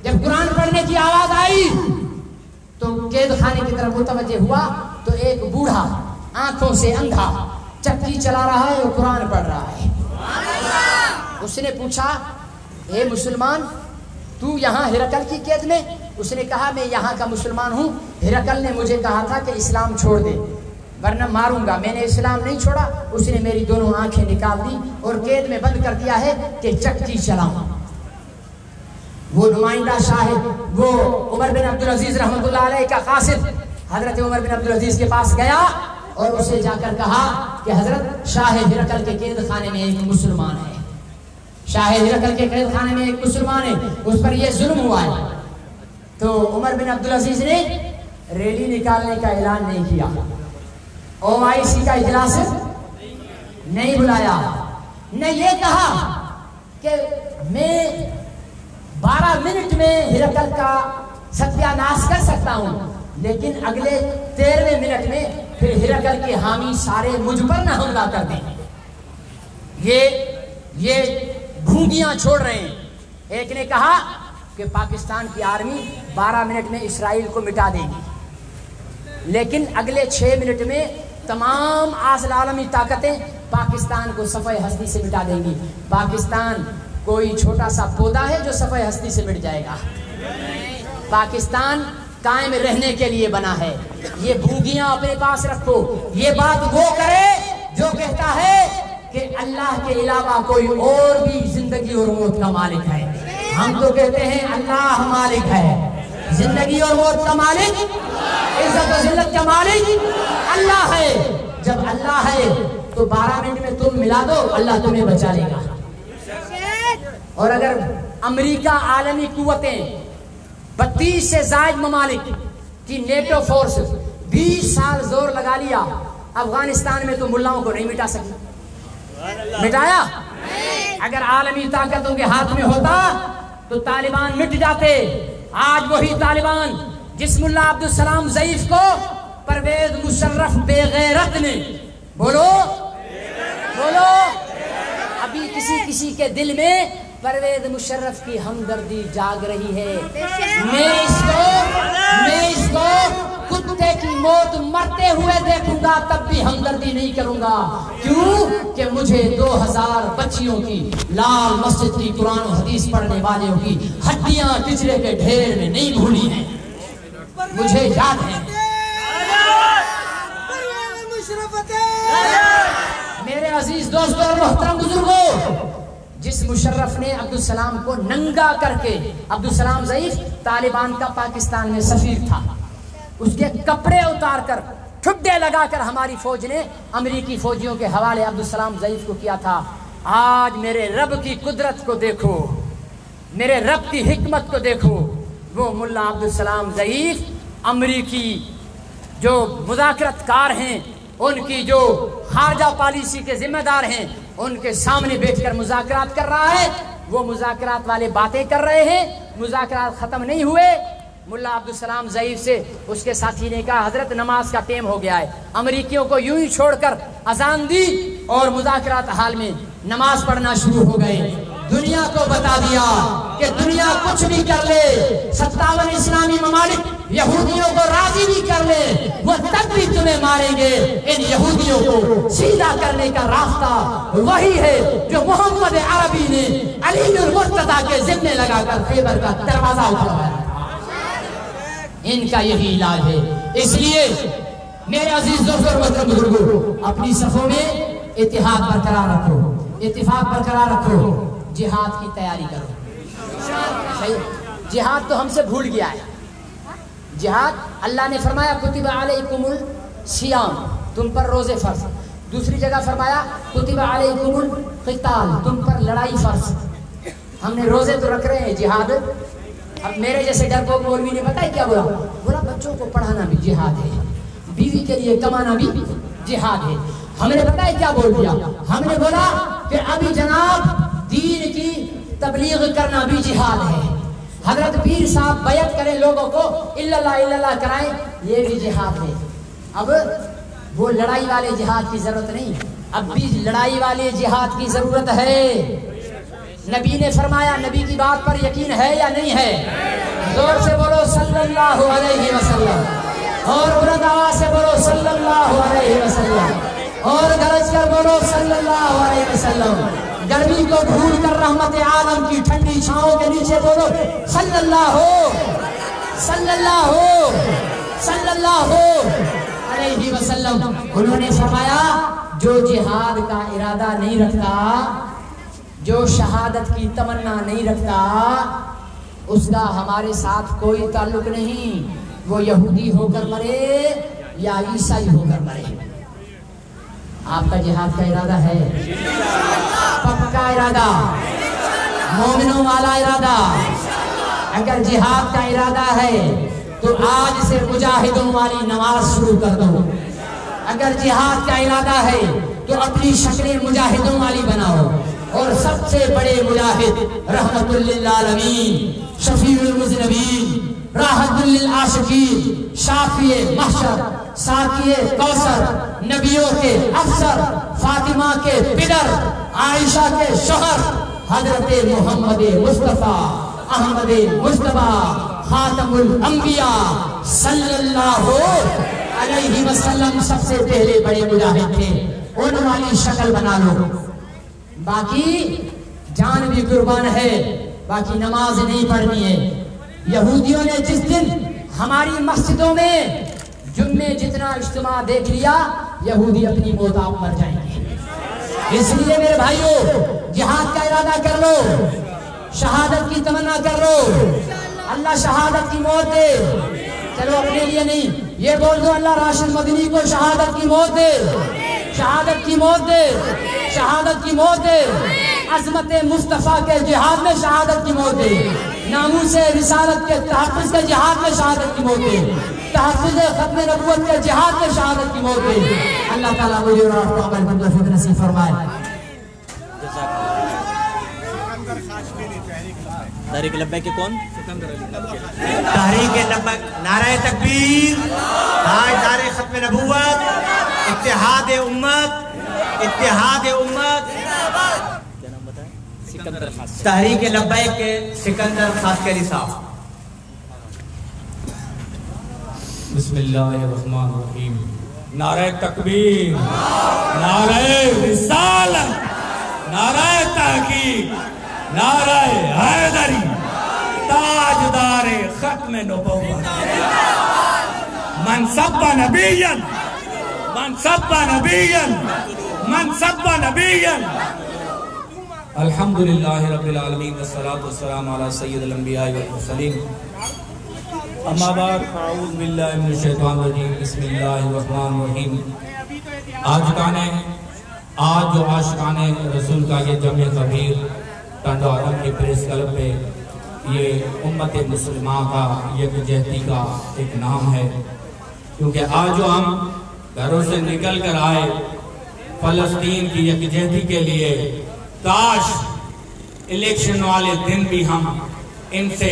जब कुरान पढ़ने की आवाज आई तो कैद खाने की तरफ मुतवज्जे हुआ तो एक बूढ़ा आंखों से अंधा चक्की चला रहा है और कुरान पढ़ रहा है। उसने पूछा, ए मुसलमान, तू यहाँ हिरकल की कैद में? उसने कहा, मैं यहाँ का मुसलमान हूँ। हिरकल ने मुझे कहा था कि इस्लाम छोड़ दे वरना मारूंगा। मैंने इस्लाम नहीं छोड़ा। उसने मेरी दोनों आंखें निकाल दी और कैद में बंद कर दिया है कि चक्की चलाऊं। वो नुमाइंदा शाह, वो उमर बिन अब्दुल अजीज रहमतुल्लाह अलैह का कासिद हजरत उमर बिन अब्दुल अजीज के पास गया और उसे जाकर कहा कि हजरत, शाह हिरकल के कैद खाने में एक मुसलमान है, शाह हिरकल के कैद खाने में एक मुसलमान है, उस पर यह जुल्म हुआ है। तो उमर बिन अब्दुल अजीज ने रैली निकालने का ऐलान नहीं किया, OIC का इजलास नहीं बुलाया, ने ये कहा कि मैं 12 मिनट में हिरकल का सत्यानाश कर सकता हूं, लेकिन अगले 13वें मिनट में फिर हिरकल के हामी सारे मुझ पर न हमला कर दें। ये भूंगियां छोड़ रहे हैं, एक ने कहा कि पाकिस्तान की आर्मी 12 मिनट में इसराइल को मिटा देगी, लेकिन अगले 6 मिनट में तमाम आसल आलमी ताकतें पाकिस्तान को सफ़े हस्ती से मिटा देंगी। पाकिस्तान कोई छोटा सा पौधा है जो सफ़े हस्ती से मिट जाएगा। पाकिस्तान कायम रहने के लिए बना है। ये बूगियां अपने पास रखो। ये बात वो करे जो कहता है कि अल्लाह के अलावा कोई और भी जिंदगी और मौत का मालिक है। हम तो कहते हैं अल्लाह मालिक है, जिंदगी और मौत का मालिक, इज्जत और जिल्लत का मालिक अल्लाह है। जब अल्लाह है तो 12 मिनट में तुम मिला दो, अल्लाह तुम्हें बचा लेगा। और अगर अमेरिका आलमी कुव्वतें 32 से जायद ममालिक की नेटो फोर्स 20 साल जोर लगा लिया, अफगानिस्तान में तो मुल्लाओं को नहीं मिटा सकी। मिटाया? अगर आलमी ताकतों के हाथ में होता तो तालिबान मिट जाते। आज वही तालिबान जिस मुल्ला अब्दुल सलाम ज़ईफ को परवेज मुशर्रफ बेगैरत ने, बोलो बोलो, अभी किसी के दिल में परवेज मुशर्रफ की हमदर्दी जाग रही है। मैं इसको कुत्ते की मौत मरते हुए देखूंगा तब भी हमदर्दी नहीं करूंगा। क्यों? कि मुझे 2000 बच्चियों की लाल मस्जिद की कुरान और हदीस पढ़ने वालों की हड्डियां कचरे के ढेर में नहीं भूली हैं, मुझे याद है। मेरे अजीज दोस्तों और मोहतरम बुजुर्गों, जिस मुशर्रफ ने अब्दुल सलाम को नंगा करके, अब्दुल सलाम ज़ईफ तालिबान का पाकिस्तान में सफीर था, उसके कपड़े उतार कर ठुड्डे लगाकर हमारी फौज ने अमेरिकी फौजियों के हवाले अब्दुल सलाम ज़ईफ को किया था। आज मेरे रब की कुदरत को देखो, मेरे रब की हिकमत को देखो। वो मुल्ला अब्दुल सलाम ज़ईफ अमेरिकी जो मुज़ाकरतकार हैं, उनकी जो खारजा पॉलिसी के जिम्मेदार हैं, उनके सामने बैठकर मुज़ाकरात कर रहा है। वो मुज़ाकरात वाले बातें कर रहे हैं, मुज़ाकरात खत्म नहीं हुए। मुल्ला अब्दुल सलाम ज़ईफ से उसके साथी ने कहा, हजरत नमाज का टाइम हो गया है। अमरीकियों को यूं ही छोड़कर अजान दी और मुज़ाकरात हाल में नमाज पढ़ना शुरू हो गए। दुनिया को बता दिया कि दुनिया कुछ भी कर ले, 57 इस्लामी ममालिक यहूदियों को राजी भी कर ले, वो तब भी तुम्हें मारेंगे। इन यहूदियों को सीधा करने का रास्ता वही है जो मोहम्मद अरबी ने अली मुर्तजा के जिम्मे लगाकर खैबर का दरवाजा उठवाया। इनका यही इलाज है। इसलिए मेरे अजीज दोस्तों और बुजुर्गों, अपनी सफों में इत्तेहाद बरकरार रखो, इत्तेफाक बरकरार रखो, जिहाद की तैयारी करो। सही, जिहाद तो हमसे भूल गया है। जिहाद अल्लाह ने फरमाया कुतिबा अलैकुमुल सियाम, तुम पर रोजे फर्ज। दूसरी जगह फरमाया कुतिबा अलैकुमुल क़िताल, तुम पर लड़ाई फर्ज। हमने रोजे तो रख रहे हैं, जिहाद। अब मेरे जैसे डरपोक मौलवी ने पता है क्या बोला? बोला बच्चों को पढ़ाना भी जिहाद है, बीवी के लिए कमाना भी जिहाद है। हमने पता है क्या बोल दिया? हमने बोला कि अभी जनाब दीन की तबलीग करना भी जिहाद है। हजरत पीर साहब बैत करें लोगों को, इल्लल्लाह इल्लल्लाह कराएं, ये भी जिहाद है। अब वो लड़ाई वाले जिहाद की जरूरत नहीं, अब भी लड़ाई वाले जिहाद की जरूरत है। नबी ने फरमाया, नबी की बात पर यकीन है या नहीं है? जोर से बोलो सल्लल्लाहु अलैहि वसल्लम, और बुलंद आवाज से बोलो सल्लल्लाहु अलैहि वसल्लम, और गरज कर बोलो सल्लल्लाहु अलैहि वसल्लम। गर्मी को भूल कर रहमत आलम की ठंडी छांव के नीचे बोलो सल्लल्लाहु सल्लल्लाहु सल्लल्लाहु अलैहि वसल्लम। उन्होंने फरमाया, जो जिहाद का इरादा नहीं रखता, जो शहादत की तमन्ना नहीं रखता, उसका हमारे साथ कोई ताल्लुक नहीं। वो यहूदी होकर मरे या ईसाई होकर मरे। आपका जिहाद का इरादा है, पक्का इरादा, मोमिनों वाला इरादा। अगर जिहाद का इरादा है तो आज से मुजाहिदों वाली नमाज शुरू कर दो। अगर जिहाद का इरादा है तो अपनी शक्लें मुजाहिदों वाली बनाओ। और सबसे बड़े मुजाहिद रहमतुल लिल आलमीन, शफीउल मुज़नबीन, राहतुल लिल आशिकीन, शाफिए महशर, साकिए कौसर, नबियों के अफसर, फातिमा के पिदर, आयशा के शोहर, حضرت محمد مصطفیٰ احمد مصطفیٰ خاتم الانبیاء صلی اللہ علیہ وسلم سب سے پہلے بڑے مجاہد تھے. ان والی شکل بنا لو. باقی جان بھی قربان ہے, باقی نماز نہیں پڑھنی ہے. یہودیوں نے جس دن ہماری مسجدوں میں جمعے جتنا اجتماع دیکھ لیا, یہودی اپنی موت آپ مر جائیں گے. اس لیے میرے بھائیوں جہاد کا ارادہ کر لو, شہادت کی تمنا کر لو, اللہ شہادت کی موت دے. چلو اپنے لیے نہیں, یہ بول دو اللہ راشد مدنی کو شہادت کی موت دے, شہادت کی موت دے, شہادت کی موت دے. عظمت مصطفیٰ کے جہاد میں شہادت کی موت دے, ناموس رسالت کے تحفظ کے جہاد میں شہادت کی موت دے, تحفظ ختم نبوت کے جہاد میں شہادت کی موت دے. اللہ تعالیٰ مجھے اور آپ کو عمل پر توفیق نصیب فرمائے. تحریک لبیک کے کون؟ تحریک لبیک. نعرہ تکبیر, تاجدار ختم نبوت, اتحاد امت, اتحاد امت. کیا نام بتائیں؟ سکندر خاص. تحریک لبیک کے سکندر خاص کے صاحب. بسم اللہ الرحمن الرحیم. نعرہ تکبیر, نعرہ رسالت, نعرہ تحقیق, نعرہ حیدری, تاجدار ختم نبوت. من سب نبیًا, من سب نبیًا, من سب نبیًا. الحمدللہ رب العالمین والصلاة والسلام علی سید الانبیاء والمرسلین. اما بعد اعوذ باللہ من الشیطان الرجیم. بسم اللہ الرحمن الرحیم. آج جو عاشقان رسول کا یہ جمع کبیر ٹنڈو عالم کی پریس کلب پہ یہ امت مسلمہ کا یکجہتی کا ایک نام ہے, کیونکہ آج جو ہم گھروں سے نکل کر آئے فلسطین کی یکجہتی کے لیے, کاش الیکشن والے دن بھی ہم ان سے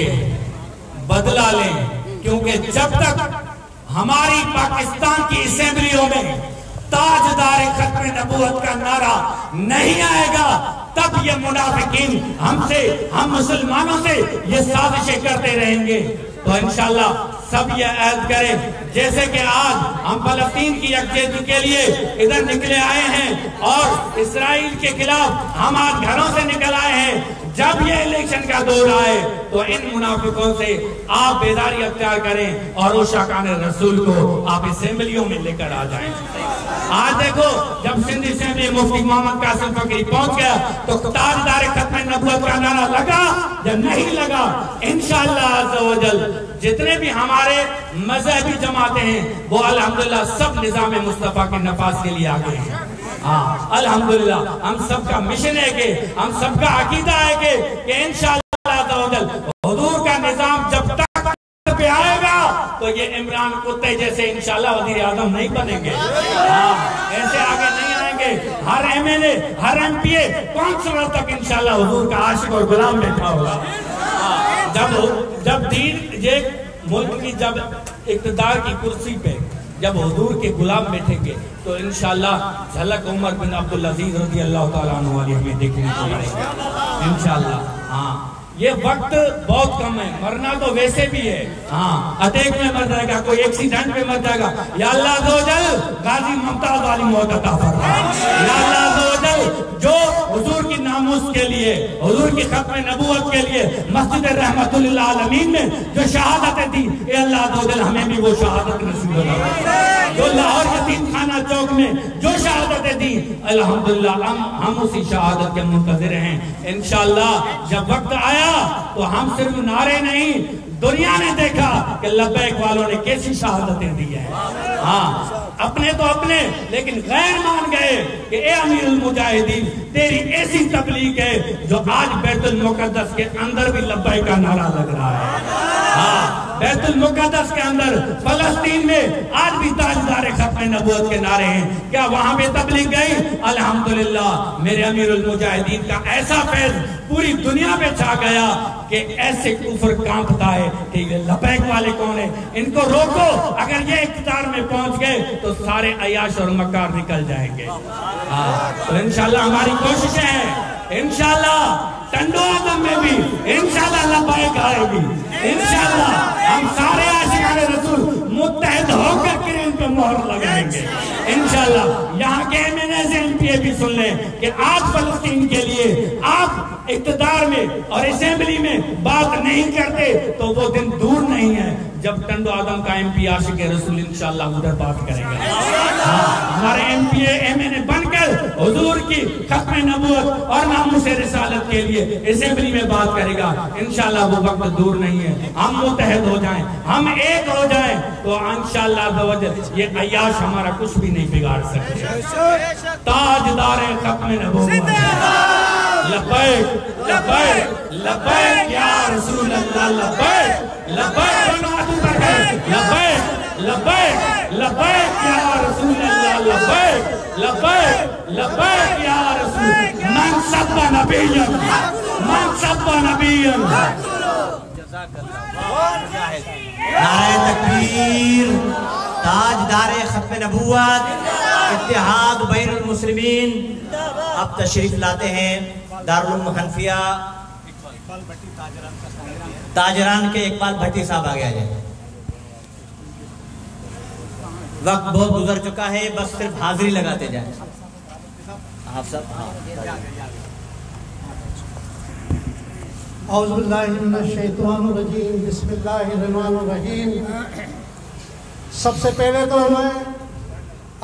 بدلہ لیں, کیونکہ جب تک ہماری پاکستان کی اسمبلیوں میں تاجدار ختم نبوت کا نعرہ نہیں آئے گا, تب یہ منافقین ہم مسلمانوں سے یہ سازشیں کرتے رہیں گے. تو انشاءاللہ سب یہ عہد کریں, جیسے کہ آج ہم فلسطین کی یکجہتی کے لیے ادھر نکلے آئے ہیں اور اسرائیل کے خلاف ہم آج گھروں سے نکل آئے ہیں, جب یہ الیکشن کا دور آئے تو ان منافقوں سے آپ بیداری اختیار کریں اور عاشقان رسول کو آپ اسمبلیوں میں لے کر آ جائیں. آج دیکھو جب سندھ اسمبلی مفتی محمد قاسم فقری پہنچ گیا تو تاجدار ختم نبوت کا نعرہ لگا یا نہیں لگا؟ انشاءاللہ عز و جل جتنے بھی ہمارے مذہبی جماعتیں ہیں وہ الحمدللہ سب نظام مصطفیٰ کے نفاذ کے لیے آگے ہیں. ہاں الحمدللہ ہم سب کا مشن ہے کہ ہم سب کا عقیدہ ہے کہ انشاءاللہ عز و جل حضور کا نظام جب تک پہ آئے گا تو یہ عمران کتے جیسے انشاءاللہ وزیر اعظم نہیں بنیں گے, ایسے آگے نہیں آئیں گے. ہر ایم ایل اے, ہر ایم پی اے 500 سال تک انشاءاللہ حضور کا عاشق اور غلام بیٹھا ہوگا. جب دین یہ ملک کی جب اقتدار کی کرسی پہ جب حضور کے غلام بیٹھیں گے تو انشاءاللہ جھلک عمر بن عبدالعزیز رضی اللہ تعالیٰ عنہ والی ہمیں دیکھنے کو ملے گا انشاءاللہ. ہاں یہ وقت بہت کم ہے, مرنا تو ویسے بھی ہے. ہاں اٹیک میں مر جائے گا, کوئی ایکسیڈنٹ میں مر جائے گا. یا اللہ عز و جل غازی ممتاز والی موت عطا فرما. یا اللہ عز و جل جو حضور کی ناموس کے لیے, حضور کی ختم نبوت کے لیے مسجد رحمت للعالمین میں جو شہادتیں دی, اے اللہ عز و جل ہمیں بھی وہ شہادت نصیب فرما. جو لاہور یتیم خانہ چوک میں جو شہادتیں دی الحمدللہ ہم اسی شہادت کے منتظر ہیں. انشاءاللہ جب وقت آیا تو ہم صرف نعرے نہیں, دنیا نے دیکھا کہ لبیک والوں نے کیسی شہادتیں دی ہیں. ہاں اپنے تو اپنے, لیکن غیر مان گئے کہ اے امیر المجاہدین تیری ایسی تبلیغ ہے جو آج بیت المقدس کے اندر بھی لبیک کا نعرہ لگ رہا ہے. ہاں بیت المقدس کے اندر فلسطین میں آج بھی تاجدار ختم نبوت کے نعرے ہیں. کیا وہاں پہ تبلیغ گئی؟ الحمدللہ میرے امیر المجاہدین کا ایسا فیض پوری دنیا میں چھا گیا کہ ایسے کفر کانپتا ہے کہ یہ لبیک والے کون ہیں, ان کو روکو. اگر یہ اقتدار میں پہنچ گئے تو سارے عیاش اور مکار نکل جائیں گے. تو انشاءاللہ ہماری کوششیں ہیں, انشاءاللہ टंडो आदम में भी इंशाल्लाह लब्बैक आएगी। इंशाल्लाह हम सारे आशिकाने रसूल मुत्तहद होकर के इन पे मोहर लगाएंगे इंशाल्लाह। यहाँ के MNA MPA भी सुन लें कि आज फलस्तीन के लिए आप इक़्तिदार में और असेंबली में बात नहीं करते तो वो दिन दूर नहीं है जब टंडो आदम का MP आशिक रसूल इंशाल्लाह उधर बात करेगा। हमारे MPA MNA बनकर हुजूर की खत्म नबूवत और नामूस रिसालत के लिए असेंबली में बात करेगा इंशाल्लाह। वो वक्त दूर नहीं है, हम मुत्तहद हो जाएं, हम एक हो जाएं तो इंशाल्लाह ये अय्याश हमारा कुछ भी नहीं बिगाड़ सकते। ताजदार खत्म नबूवत लब्बैक लब्बैक लब्बैक या रसूल अल्लाह लब्बैक लब्बैक लब्बैक लब्बैक लब्बैक या रसूल अल्लाह लब्बैक लब्बैक लब्बैक या रसूल मन सब्बा नबिय्यन नारे तकबीर। ताजदारे खत्म नबूवत इत्तिहाद बैनुल मुस्लिमीन अब तशरीफ लाते हैं दारुल उलूम हनफिया ताजरान के इकबाल भट्टी साहब आगे आ जाए। वक्त बहुत गुजर चुका है, बस सिर्फ हाजिरी लगाते जाए आप सब। औज़ु बिल्लाहि मिनश शैतानिर रजीम, बिस्मिल्लाहिर्रहमानिर रहीम। सबसे पहले तो मैं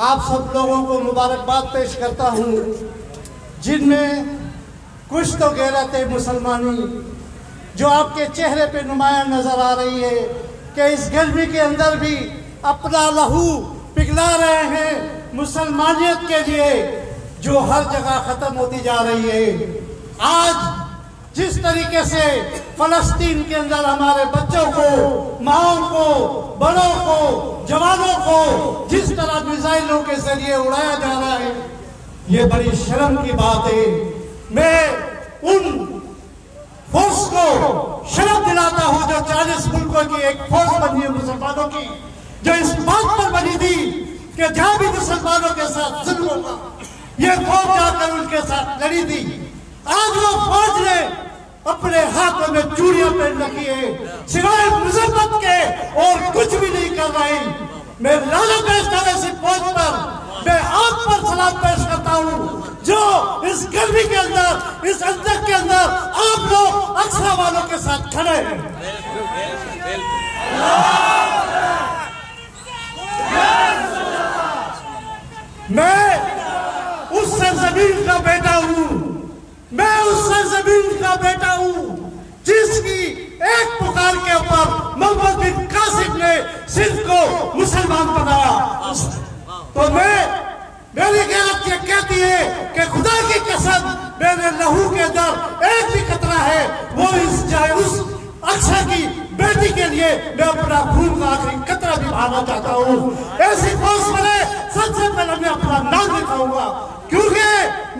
आप सब लोगों को मुबारकबाद पेश करता हूँ जिनमें कुछ तो गैरत मुसलमानी जो आपके चेहरे पे नुमायां नजर आ रही है कि इस गर्मी के अंदर भी अपना लहू पिघला रहे हैं मुसलमानियत के लिए जो हर जगह खत्म होती जा रही है। आज जिस तरीके से फलस्तीन के अंदर हमारे बच्चों को, माओं को, बड़ों को, जवानों को जिस तरह मिसाइलों के जरिए उड़ाया जा रहा है, ये बड़ी शर्म की बात है। मैं उन फोर्स को शर्म दिलाता हूं जो 40 मुल्कों की एक फोर्स बनी है मुसलमानों की, जो इस बात पर बनी थी कि जहां भी मुसलमानों के साथ जुल्म होगा ये फौज जाकर उनके साथ लड़ी थी। आज वो फौज ने अपने हाथों में चूड़ियां पहन रखी है, सिवाय मुजफ्फत के और कुछ भी नहीं कर रही। मैं लाना पेश कर इस फौज पर, मैं आप पर सलाम पेश करता हूँ जो इस गर्मी के अंदर, इस अंदर के अंदर आप लोग अक्सर वालों के साथ खड़े हैं। मैं उस सरजमीन का बेटा हूँ, मैं उस सरजमीन का बेटा हूँ जिसकी एक पुकार के ऊपर मोहम्मद बिन कासिम ने सिंध को मुसलमान बनाया। तो मेरी गैरत ये कहती है कि खुदा की कसम मेरे लहू के अंदर एक भी कतरा है वो उस अक्सर की बेटी के लिए मैं अपना खून का आखिरी कतरा भी बहाना चाहता हूँ। ऐसी फौज बने सबसे पहले मैं अपना नाम लिखाऊंगा क्योंकि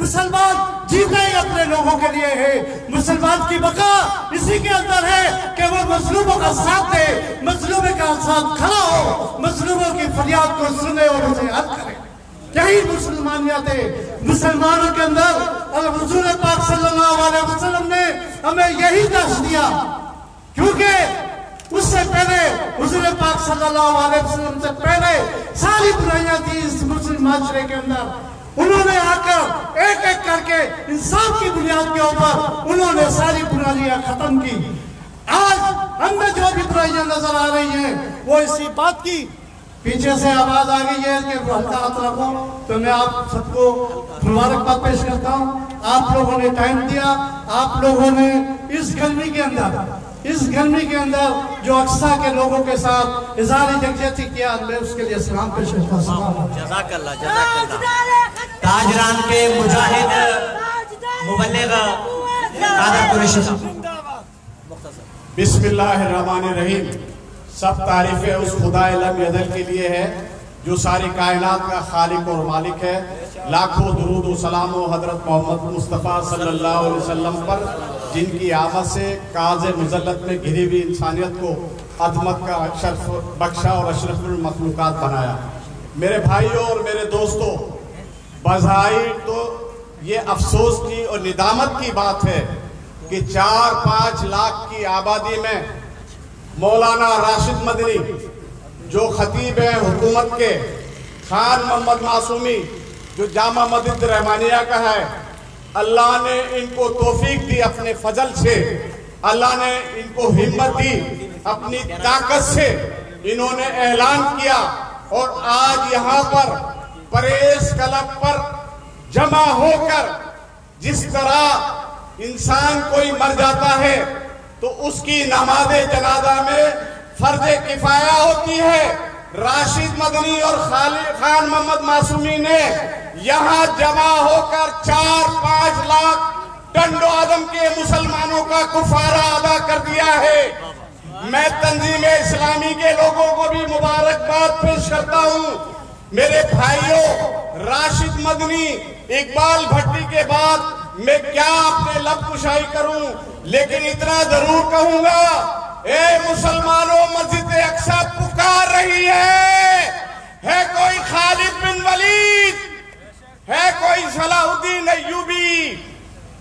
मुसलमान जीते ही अपने लोगों के लिए है। मुसलमान की बका इसी के अंदर है कि वो मजलूमों का साथ दे, मजलूमों का साथ खड़ा हो, मजलूमों की फरियाद को सुने और उसे हल करे। यही मुसलमानियत है। मुसलमानों के अंदर हुजूर पाक सल्लल्लाहु अलैहि वसल्लम ने हमें यही दर्श दिया क्योंकि उससे पहले हुजूर पाक सल्लल्लाहु अलैहि वसल्लम से पहले सारी बुराइयां थी इस मुस्लिम माशरे के अंदर। उन्होंने आकर एक एक करके इंसाफ की बुनियाद के ऊपर उन्होंने सारी बुराइयां खत्म की। आज हमें जो भी बुराइयां नजर आ रही हैं वो इसी बात की पीछे से आवाज आ गई है कि हल्का हाथ रखो। तो मैं आप सबको मुबारकबाद पेश करता हूँ। आप लोगों ने टाइम दिया, आप लोगों ने इस गर्मी के अंदर जो अक्सा के लोगों के साथ इज़हार यकजहती किया, मैं उसके लिए सलाम पेश करता हूँ। जज़ाकल्लाह जज़ाकल्लाह। ताजरान के मुजाहिद मुबल्लिग कादर कुरैशी साहब। बिस्मिल्लाहिर्रहमानिर्रहीम। सब तारीफें उस खुदा लम यदल के लिए है जो सारी कायनात का खालिक और मालिक है। लाखों दुरूद व सलाम हजरत मोहम्मद मुस्तफ़ा सल्लल्लाहु अलैहि वसल्लम पर जिनकी आमद से काज़ मुज़ल्लत में घिरी हुई इंसानियत को अज़मत का शर्फ बख्शा और अशरफुल मखलूक़ात बनाया। मेरे भाइयों और मेरे दोस्तों, बज़ाहिर तो ये अफसोस की और निदामत की बात है कि 4-5 लाख की आबादी में मौलाना राशिद मदनी जो खतीब हैं हुकूमत के, खान मोहम्मद मासूमी जो जामा मस्जिद रहमानिया का है, अल्लाह ने इनको तौफीक दी अपने फजल से, अल्लाह ने इनको हिम्मत दी अपनी ताकत से, इन्होंने ऐलान किया और आज यहाँ पर प्रेस क्लब पर जमा होकर जिस तरह इंसान कोई मर जाता है तो उसकी नमाज़े जनाजा में फर्ज किफाया होती है, राशिद मदनी और खान मोहम्मद मासूमी ने यहाँ जमा होकर 4-5 लाख टंडो आदम के मुसलमानों का कुफारा अदा कर दिया है। मैं तंजीम इस्लामी के लोगों को भी मुबारकबाद पेश करता हूँ। मेरे भाइयों, राशिद मदनी, इकबाल भट्टी के बाद मैं क्या अपने लब कुशाई करूं, लेकिन इतना जरूर कहूंगा, ए मुसलमानों, मस्जिद अक्सा पुकार रही है कोई खालिद बिन वलीद, है कोई सलाहुद्दीन अय्यूबी,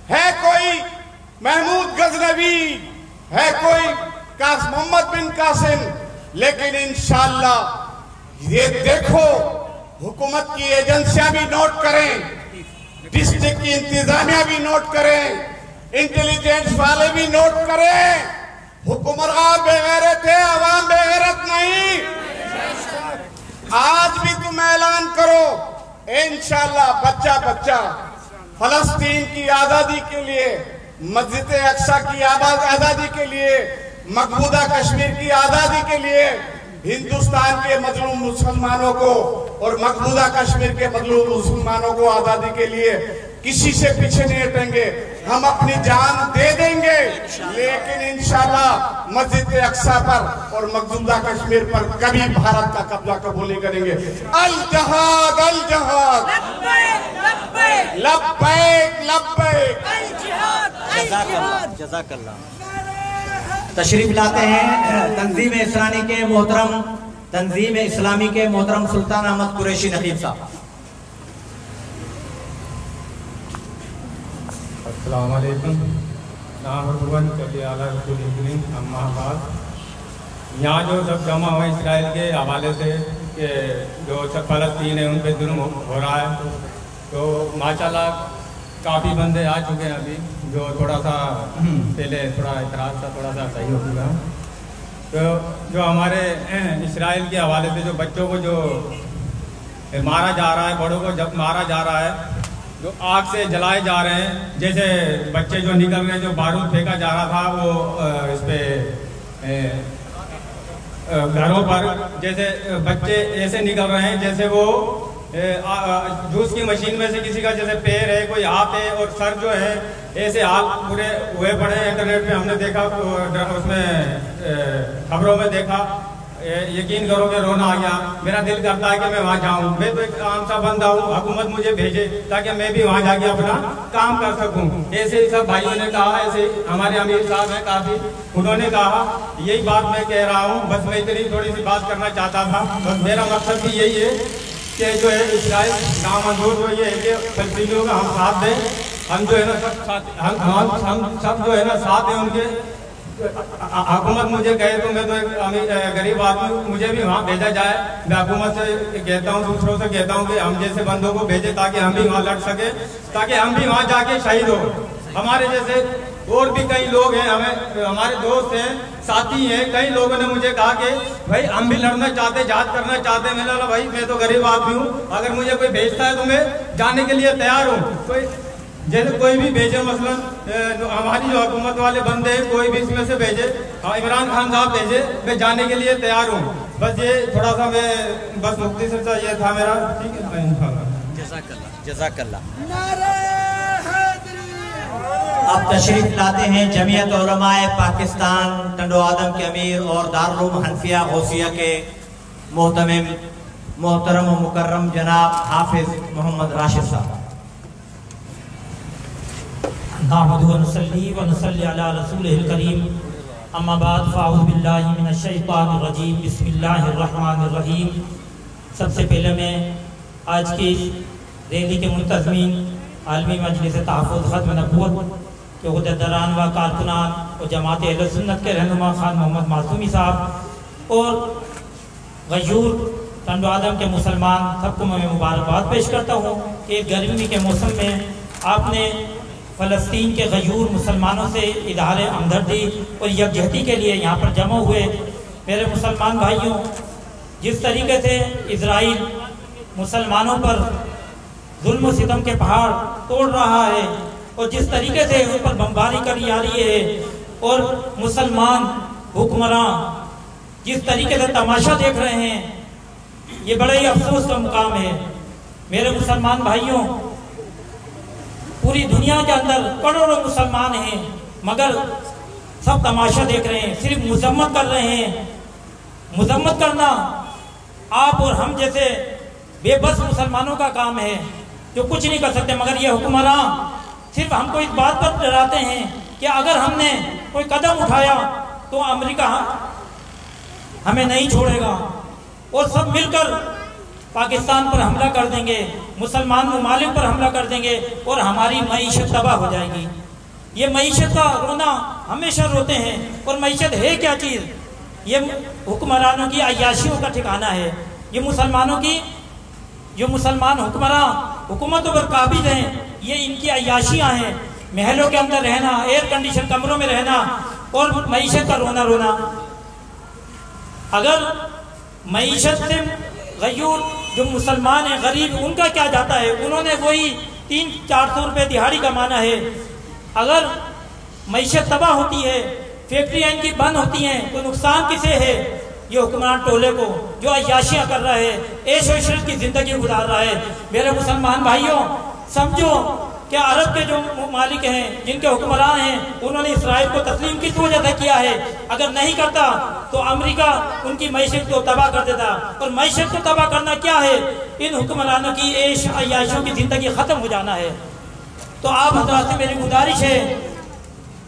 है कोई महमूद गजनवी, है कोई मोहम्मद बिन कासिम, लेकिन इंशाअल्लाह ये देखो, हुकूमत की एजेंसियां भी नोट करें, डिस्ट्रिक्ट की इंतजामिया भी नोट करें, इंटेलिजेंस वाले भी नोट करें, हुक्मरान बेगैरत है, अवाम बेगैरत नहीं। आज भी तुम ऐलान करो, इंशाअल्लाह बच्चा बच्चा फलस्तीन की आजादी के लिए, मस्जिद अक्सा की आजादी के लिए, मकबूजा कश्मीर की आजादी के लिए, हिंदुस्तान के मजलूम मुसलमानों को और मकबूजा कश्मीर के मजलूम मुसलमानों को आजादी के लिए किसी से पीछे नहीं हटेंगे, हम अपनी जान दे देंगे, लेकिन इंशाअल्लाह मस्जिद अक्सा पर और मकबूजा कश्मीर पर कभी भारत का कब्जा कबूल नहीं करेंगे। अल जहाद, अल जहाद, लब्बैक लब्बैक लब्बैक, जज़ाकल्लाह। तशरीफ लाते हैं तंजीम इस्लामी के मोहतरम सुल्तान अहमद कुरैशी नकीब साहब। अस्सलाम वालेकुम। यहाँ जो सब जमा हुआ इसराइल के हवाले से कि जो सब फलस्तीन है उन पर जुल्म हो रहा है, तो माशाल्लाह काफ़ी बंदे आ चुके हैं अभी, जो थोड़ा सा पहले थोड़ा इतराज़ था, थोड़ा सा सही हो चुका। तो जो हमारे इसराइल के हवाले से जो बच्चों को जो मारा जा रहा है, बड़ों को जब मारा जा रहा है, जो आग से जलाए जा रहे हैं, जैसे बच्चे जो निकल रहे हैं, जो बारूद फेंका जा रहा था वो इस पे घरों पर, जैसे बच्चे ऐसे निकल रहे हैं जैसे वो जूस की मशीन में से किसी का जैसे पैर है, कोई हाथ है और सर जो है, ऐसे हाथ पूरे हुए पड़े हैं। इंटरनेट पे हमने देखा, उसमें खबरों में देखा, यकीन करो कि रोना आ गया। मेरा दिल करता है कि मैं वहाँ जाऊँ, मैं तो एक आम सा बंदा हूँ, हुकूमत मुझे भेजे ताकि मैं भी वहाँ जाके अपना काम कर सकूँ। ऐसे ही सब भाइयों ने कहा, ऐसे हमारे अमीर साहब हैं काफ़ी, उन्होंने कहा, यही बात मैं कह रहा हूँ। बस मैं इतनी थोड़ी सी बात करना चाहता था। बस मेरा मकसद भी यही है कि जो है इसराइल नामंजूर जो ये है कि फलस्तीनियों का हम साथ दें, हम जो है ना हम सब जो है ना साथ हैं उनके। हुकूमत मुझे कहे तो मैं तो एक गरीब आदमी, मुझे भी वहाँ भेजा जाए। मैं हुकूमत से कहता हूँ, दूसरों से कहता हूँ कि हम जैसे बंदों को भेजे ताकि हम भी वहाँ लड़ सके, ताकि हम भी वहाँ जाके शहीद हो। हमारे जैसे और भी कई लोग हैं, हमारे दोस्त हैं, साथी हैं, कई लोगों ने मुझे कहा कि भाई हम भी लड़ना चाहते, जहाद करना चाहते। मैंने बोला भाई मैं तो गरीब आदमी हूँ, अगर मुझे कोई भेजता है तो मैं जाने के लिए तैयार हूँ। कोई जैसे कोई भी भेजे, मसलन हमारी जो हुकूमत वाले बंदे हैं, कोई भी इसमें से भेजे, इमरान खान साहब भेजे, मैं जाने के लिए तैयार हूँ। बस ये थोड़ा सा मैं बस मुफ्ती से ये था मेरा। ठीक है, जज़ाकल्लाह। अब तशरीफ लाते हैं जमीयत उलमाए पाकिस्तान टंडो आदम के अमीर और दारुल उलूम हनफिया गौसिया के मोहतरम व मुकर्रम जनाब हाफिज मोहम्मद राशिद साहब। नहमदुहु व नुसल्ली व नुसल्ली अला रसूलिहिल करीम, अम्मा बाद, फ़अऊज़ु बिल्लाहि मिनश शैतानिर रजीम, बिस्मिल्लाहिर रहमानिर रहीम। सबसे पहले मैं आज की रैली के मुंतज़मीन आलमी मजलिस तहफ़्फ़ुज़ ख़त्म नबूवत के उहदेदारान व कारकुनान और जमात अहले सुन्नत के रहनुमा खान मोहम्मद मासूमी साहब और गयूर टंडो आदम के मुसलमान सबको मैं मुबारकबाद पेश करता हूँ कि गर्मी के मौसम में आपने फ़लस्तीन के गयूर मुसलमानों से इज़हार हमदर्दी और यकजहती के लिए यहाँ पर जमा हुए। मेरे मुसलमान भाइयों, जिस तरीके से इजराइल मुसलमानों पर जुल्म और सितम के पहाड़ तोड़ रहा है और जिस तरीके से उन पर बमबारी करी जा रही है और मुसलमान हुक्मरान जिस तरीके से तमाशा देख रहे हैं, ये बड़े ही अफसोस का मुकाम है। मेरे मुसलमान भाइयों, पूरी दुनिया के अंदर करोड़ों मुसलमान हैं, मगर सब तमाशा देख रहे हैं, सिर्फ मजम्मत कर रहे हैं। मजम्मत करना आप और हम जैसे बेबस मुसलमानों का काम है जो कुछ नहीं कर सकते, मगर ये हुक्मरान सिर्फ हमको इस बात पर डराते हैं कि अगर हमने कोई कदम उठाया तो अमेरिका हमें नहीं छोड़ेगा और सब मिलकर पाकिस्तान पर हमला कर देंगे, मुसलमान ममालिक पर हमला कर देंगे और हमारी मईशत तबाह हो जाएगी। ये मईशत का रोना हमेशा रोते हैं, और मईशत है क्या चीज़? ये हुक्मरानों की अय्याशियों का ठिकाना है। ये मुसलमानों की, जो मुसलमान हुक्मरान हुकूमतों पर काबिज हैं, ये इनकी अय्याशियाँ हैं। महलों के अंदर रहना, एयर कंडीशन कमरों में रहना और मईशत का रोना रोना। अगर मईशत से गयूर जो मुसलमान हैं, गरीब, उनका क्या जाता है? उन्होंने वही 300-400 रुपये दिहाड़ी कमाना है। अगर मईशत तबाह होती है, फैक्ट्रियाँ इनकी बंद होती हैं, तो नुकसान किसे है? ये हुक्मरान टोले को, जो अय्याशियाँ कर रहा है, ऐश और इशरत की जिंदगी गुजार रहा है। मेरे मुसलमान भाइयों, समझो क्या अरब के जो मालिक हैं, जिनके हुक्मरान हैं, उन्होंने इसराइल को तस्लीम किस वजह से किया है? अगर नहीं करता तो अमेरिका उनकी मईशत को तबाह कर देता। और मईशत को तबाह करना क्या है? इन हुक्मरानों की ऐश अय्याशियों की जिंदगी खत्म हो जाना है। तो आप हज़रात से मेरी गुजारिश है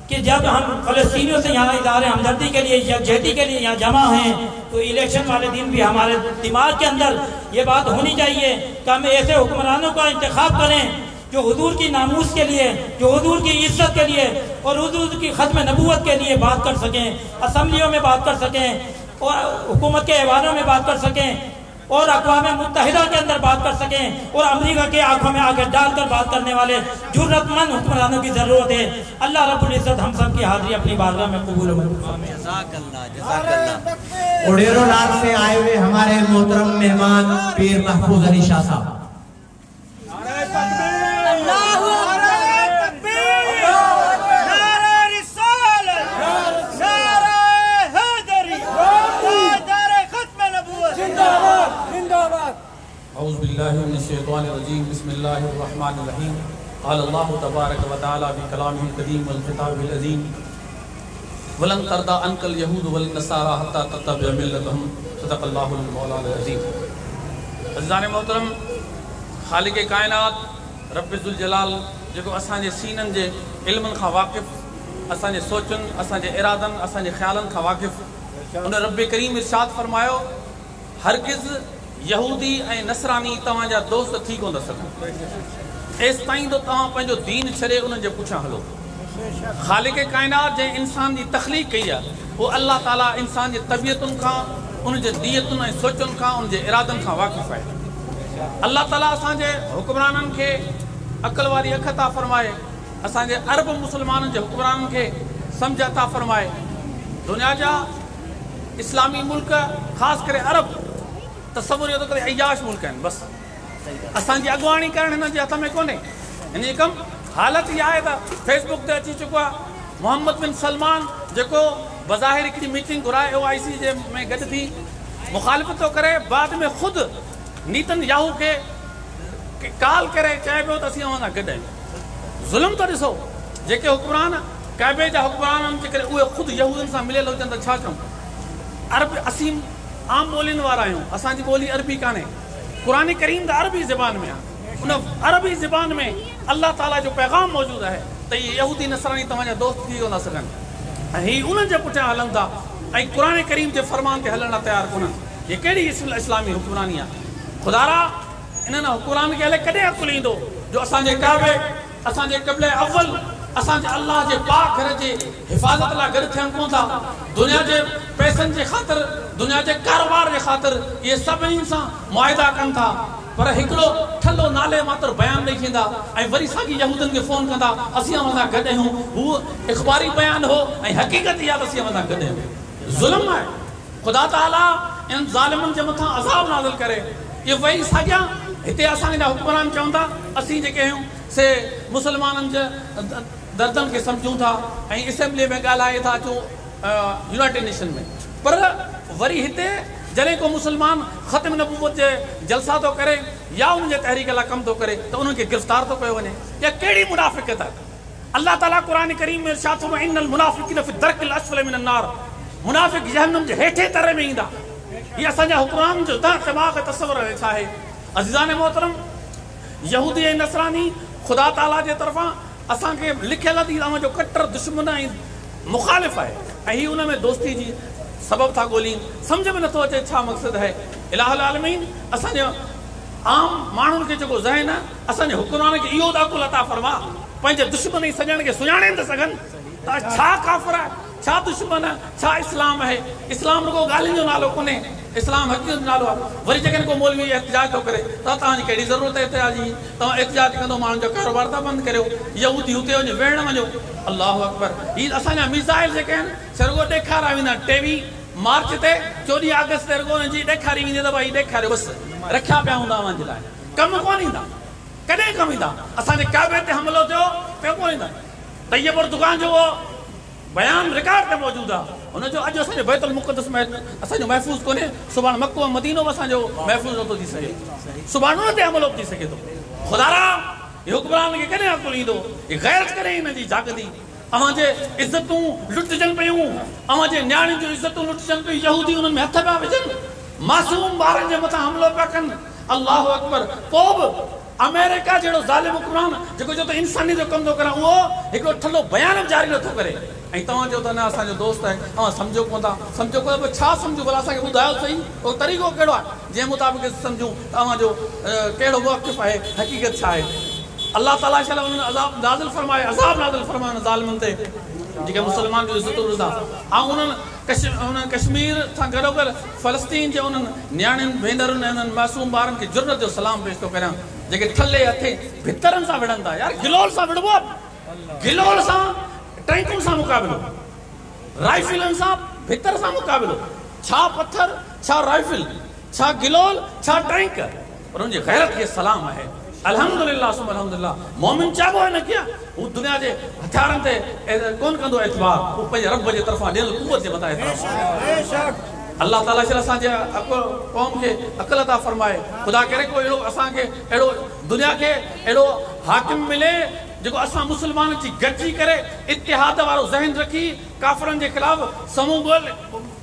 कि जब हम फ़लस्तीनियों से यहाँ इज़हार हमदर्दी के लिए, यकजहती के लिए यहाँ जमा हैं, तो इलेक्शन वाले दिन भी हमारे दिमाग के अंदर ये बात होनी चाहिए कि हम ऐसे हुक्मरानों का इंतखाब करें जो हुजूर की नामूस के लिए, जो हुजूर की इज्जत के लिए और हुजूर की खत्म नबूवत के लिए बात कर सकें, असम्बलियों में बात कर सकें और हुकूमत के ऐवानों में बात कर सकें और अक़वाम मुत्तहिदा के अंदर बात कर सकें और अमेरिका के आंखों में आकर डालकर बात करने वाले जुर्रतमंद हुक्मरानों की जरूरत है। अल्लाह रब्बुल इज्जत हम सब की हाजिरी अपनी बारगाह में कबूल उड़ेरो लाल से आए हुए हमारे मोहतरम मेहमान पीर महफूज अली शाह साहब। औज़ुबिल्लाहिमिनश्शैतानिर्रजीम बिस्मिल्लाहिर्रहमानिर्रहीम क़ाल अल्लाहु तबारक व तआला फ़ी कलामिहिल करीम वल ख़िताबिल अज़ीम वलन तरदा अनकल यहूद वल नसारा हत्ता तत्तबिअ मिल्लतहुम सदक़ल्लाहुल मौलाल अज़ीम। अज़ीज़ान मोहतरम, ख़ालिक़े कायनात रब्बुल जलाल जेको असांजे सीननि जे इल्मनि खां वाक़िफ़, असांजे सोचनि, असांजे इरादनि, असांजे ख़्यालनि खां वाक़िफ़, उन रब्बे करीम इरशाद फ़रमायो, हरगिज़ यहूदी ऐं नसरानी तव्हांजा दोस्त थी कोन था सघनि एसि ताईं तो तव्हां पंहिंजो दीन छॾे उन्हनि जे पुठियां हलो। ख़ालिक़े काइनात जंहिं इंसान जी तख़लीक़ कई आहे, उहो अल्लाह ताला इंसान जी तबियतुनि खां, उनजे नियतुनि ऐं सोचुनि खां, उनजे इरादनि खां वाक़िफ़ आहे। अल्लाह ताला असांजे हुक्मराननि खे अक़ल वारी अखि अता फ़रमाए, असांजे अरब मुस्लमाननि जे हुक्मराननि खे सम्झ अता फ़रमाए। दुनिया जा इस्लामी मुल्क, ख़ासि करे अरब, तसव्वुर इहो थो करे अय्याश मुल्क आहिनि, बसि असांजी अॻुवाणी करणु हिननि जे हथ में कोन्हे। हिन जी कमु हालत इहा आहे त फेसबुक ते अची चुको आहे मोहम्मद बिन सलमान, जेको बज़ाहिर हिकिड़ी मीटिंग घुराए OIC जे में गॾु थी मुखालिफ़त थो करे, बाद में ख़ुदि नीतन याहू खे काल करे चए पियो त असीं अवां सां गॾु आहियूं। ज़ुल्म त ॾिसो, जेके हुक्मरान कैबे जा हुक्मरान जेकॾहिं उहे ख़ुदि यहूदियुनि सां मिलियल हुजनि त छा चऊं। अरब असीं आम ॿोलियुनि वारा आहियूं, असांजी ॿोली अरबी कान्हे, क़ुरान करीम त अरबी ज़बान में आहे। उन अरबी ज़बान में अल्लाह ताला जो पैगाम मौजूदु आहे त इहे यहूदी नसरानी तव्हांजा दोस्त थी कोन था सघनि ऐं हीअ उन्हनि जे पुठियां हलनि था ऐं क़ुरान करीम जे फरमान ते हलण लाइ तयारु कोन्हनि। हीअ कहिड़ी इस्लामी हुक्मरानी आहे? ख़ुदारा इन्हनि हुक्मरान खे हले कॾहिं अकुल ईंदो जो असांजे काबे, असांजे क़िबले अव्वल, اسان جے اللہ جے پاک گھر جے حفاظت لا گھر تھن کون تھا دنیا جے پیسن جے خاطر دنیا جے کاروبار جے خاطر یہ سب انسان معاہدہ کن تھا پر ہکڑو ٹھلو نالے ماتر بیان نہیں کیندا اے وری ساگی یہودن کے فون کندا اسیاں وندا گڈے ہوں وہ اخباری بیان ہو اے حقیقت یا اسیاں وندا گڈے ظلم ہے خدا تعالی ان ظالمن جے متھا عذاب نازل کرے یہ وہی ساگیا ہتے اسان دا حکمران چوندا اسی جے کہوں سے مسلمانن جے دردن کے سمجھوں تھا اے اسمبلی میں گالائے تھا جو یونائٹڈ نیشن میں پر وری ہتے جلے کو مسلمان ختم نبوت جے جلسہ تو کرے یا ان جے تحریک اللہ کم تو کرے تو انہوں کے گرفتار تو کوئی ونے یا کیڑی منافقت ہے اللہ تعالیٰ قرآن کریم میں ارشاد فرمائے ان المنافقین فی الدرک الاسفل من النار منافق جہنم جے ہیٹھے ترے میں ایندا یہ اسانجا حکمران جو دماغ تصور رہا ہے عزیزان محترم یہودی نصرانی خدا تعالیٰ جے طرفاں اسان کے لکھل دی جو کٹر دشمن مخالف ہے اہی انہوں میں دوستی جی سبب تھا گولین سمجھ میں نہ تو اچھے چھا مقصد ہے الہ العالمین اسانے عام مانون کے جو ذہن ہے اسانے حکمران کے ایو داخل عطا فرما پنج دشمن ہی سجن کے سجانے نہ سگن تا چھا کافر ہے چھا دشمن ہے چھا اسلام ہے اسلام کو گالین جو نالو کونے اسلام حقیقت نالو وری جگن کو مولوی احتجاج تو کرے تا تاں کیڑی ضرورت ہے احتجاج جی تا احتجاج کندو مان جو کاروبار تا بند کرو یہودی ہوتے ہو ویڑ ونجو اللہ اکبر یہ اسانا میزائل جے کہن سرگو ڈیکھارا وینا ٹی وی مارچ تے 14 اگست ترگو جی ڈیکھاری ویندے تا بھائی ڈیکھارے بس رکھیا پیا ہوندا وان جلائے کم کون ایندا کدے کم ایندا اسانے کعبے تے حملو جو پے کون ایندا طیب اردگان جو بیان ریکارڈ تے موجود ہے انہوں جو اج اسانے بیت المقدس میں اسانے محفوظ کونے سبحان مکہ و مدینہ اسانے جو محفوظ ہوتو دی سکے سبحان اللہ تے عمل ہوتی سکے تو خدا را یہ حکمران کے کنے عقل ایندو یہ غیرت کرے ان جی جاگدی اواں جے عزتوں لٹ جن پیوں اواں جے نیاणी جو عزتوں لٹ جن پی یہودی انہن میں ہتھ پیا وجن معصوم بارن جے متا حملو پیا کن اللہ اکبر پوب امریکہ جڑو ظالم حکمران جکو جو تو انسانی جو کم تو کرا وہ ایک ٹھلو بیان جاری نہ تو کرے ائی تاں جو نا اسا جو دوست ہے ہاں سمجھو کوندا سمجھو کو چھا سمجھو بلا اسا کے بدایو صحیح او طریقو کیڑو ہے جے مطابق سمجھو تاں جو کیڑو موقف ہے حقیقت چھا ہے اللہ تعالیٰ شاء اللہ عذاب نازل فرمائے عذاب نازل فرمائے ظالمن تے جے مسلمان جو عزت رضا انہن کشمیر تھا گھرو گھر فلسطین جو انہن نیاڻن بھیندرن انہن معصوم بارن کے جرت جو سلام پیش تو کرن جے کہ ٹھلے ہتھے بھترن سا وڑندا یار گلول سا وڑبو گلول سا ٹینکن سا مقابلو رائفلن سا بھتر سا مقابلو چھا پتھر چھا رائفل چھا گلول چھا ٹینک اور ان جی غیرت کے سلام ہے الحمدللہ سم الحمدللہ مومن چاہو ہے نہ کیا وہ دنیا جے ہتھیارن تے کون کندو اعتبار وہ پنج رب جے طرفاں ڈیل قوت جے بتائے طرف اللہ تعالیٰ شاء اللہ جے قوم کے عقل عطا فرمائے خدا کرے کو ایڑو اساں کے ایڑو دنیا کے ایڑو حاکم ملے جو اساں مسلمان چی گجی کرے اتحاد وارو ذہن رکھی کافرن کے خلاف سمو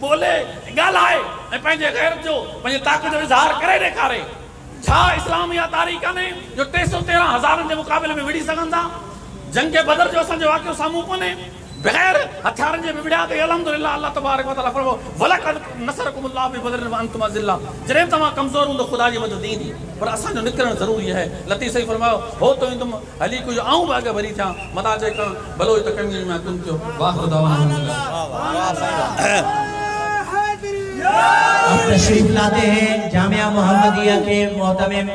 بولے گالائے پنجے غیرت جو پنجے طاقت جو اظہار کرے ڈیکھارے چھا اسلامیہ تاریخ نے جو 313,000 کے مقابلے میں وڑی سگن تھا جنگ بدر جو اساں جو واقعہ سامو کونے بغیر ہتھیارن جے وڑیا تے الحمدللہ اللہ تبارک و تعالی فرمو ولقد نصرکم اللہ ببدر وانتم اذلہ جرے تما کمزور ہوں خدا جی مدد دین پر اساں جو نکرن ضروری ہے لطیف صحیح فرماؤ ہو تو تم علی کو آؤں باگے بھری تھا متا جے کہ بلو تکمیل میں تم کیو واہ خدا اب تشریف لاتے ہیں جامعہ محمدیہ کے محتمم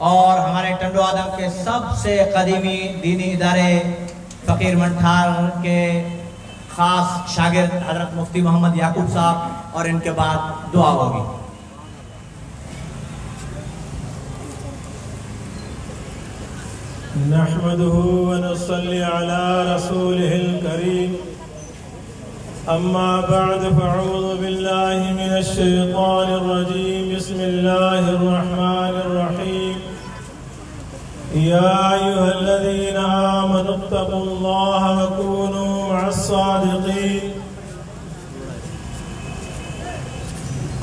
اور ہمارے ٹنڈو آدم کے سب سے قدیمی دینی ادارے فقیر منٹھار کے خاص شاگرد حضرت مفتی محمد یعقوب صاحب اور ان کے بعد دعا ہوگی نحمده ونصلي على رسوله الكريم أما بعد فأعوذ بالله من الشيطان الرجيم بسم الله الرحمن الرحيم يا أيها الذين آمنوا اتقوا الله وكونوا مع الصادقين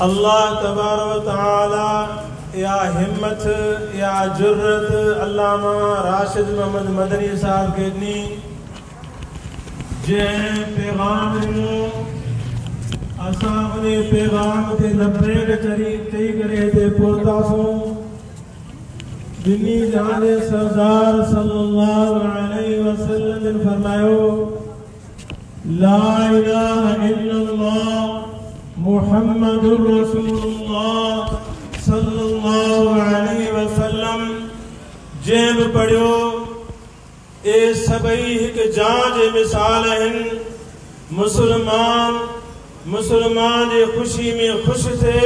اللہ تبارک و تعالی یا ہمت یا جرت علامہ راشد محمد مدنی صاحب کے دنی جے پیغام اساں نے پیغام تے لبے چری تے کرے تے پورتا سو दिनी जाने सरदार सल्लल्लाहु अलैहि वसल्लम ने फरमायो ला इलाहा इल्लल्लाह मुहम्मदुर रसूलुल्लाह सल्लल्लाहु अलैहि वसल्लम जेब पढ़ियो ए सबई हिक जांच मिसाल हन मुसलमान जे खुशी में खुश थे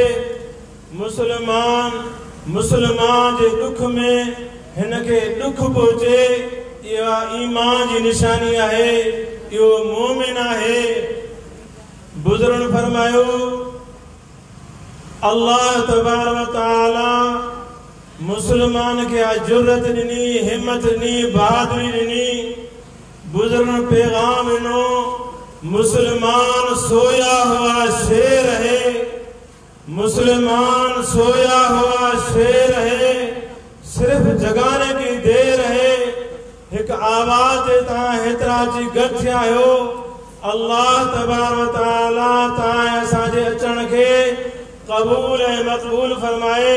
मुसलमान जे दुख में हिनके दुख पहुंचे या ईमान जी निशानी आहे यो मोमिन आहे बुजुर्ग फरमायो अल्लाह तबारक व तआला मुसलमान के जुर्रत ॾिनी हिम्मत ॾिनी बहादुरी ॾिनी बुजुर्ग पैगाम ॾिनो मुसलमान सोया हुआ शेर है मुसलमान सोया हुआ शेर है सिर्फ जगाने की देर है एक आवाज देता हेतरा जी गठ थिया हो अल्लाह तबारक व तआला तां असांजे अचण खे कबूल ऐं मक़बूल फरमाए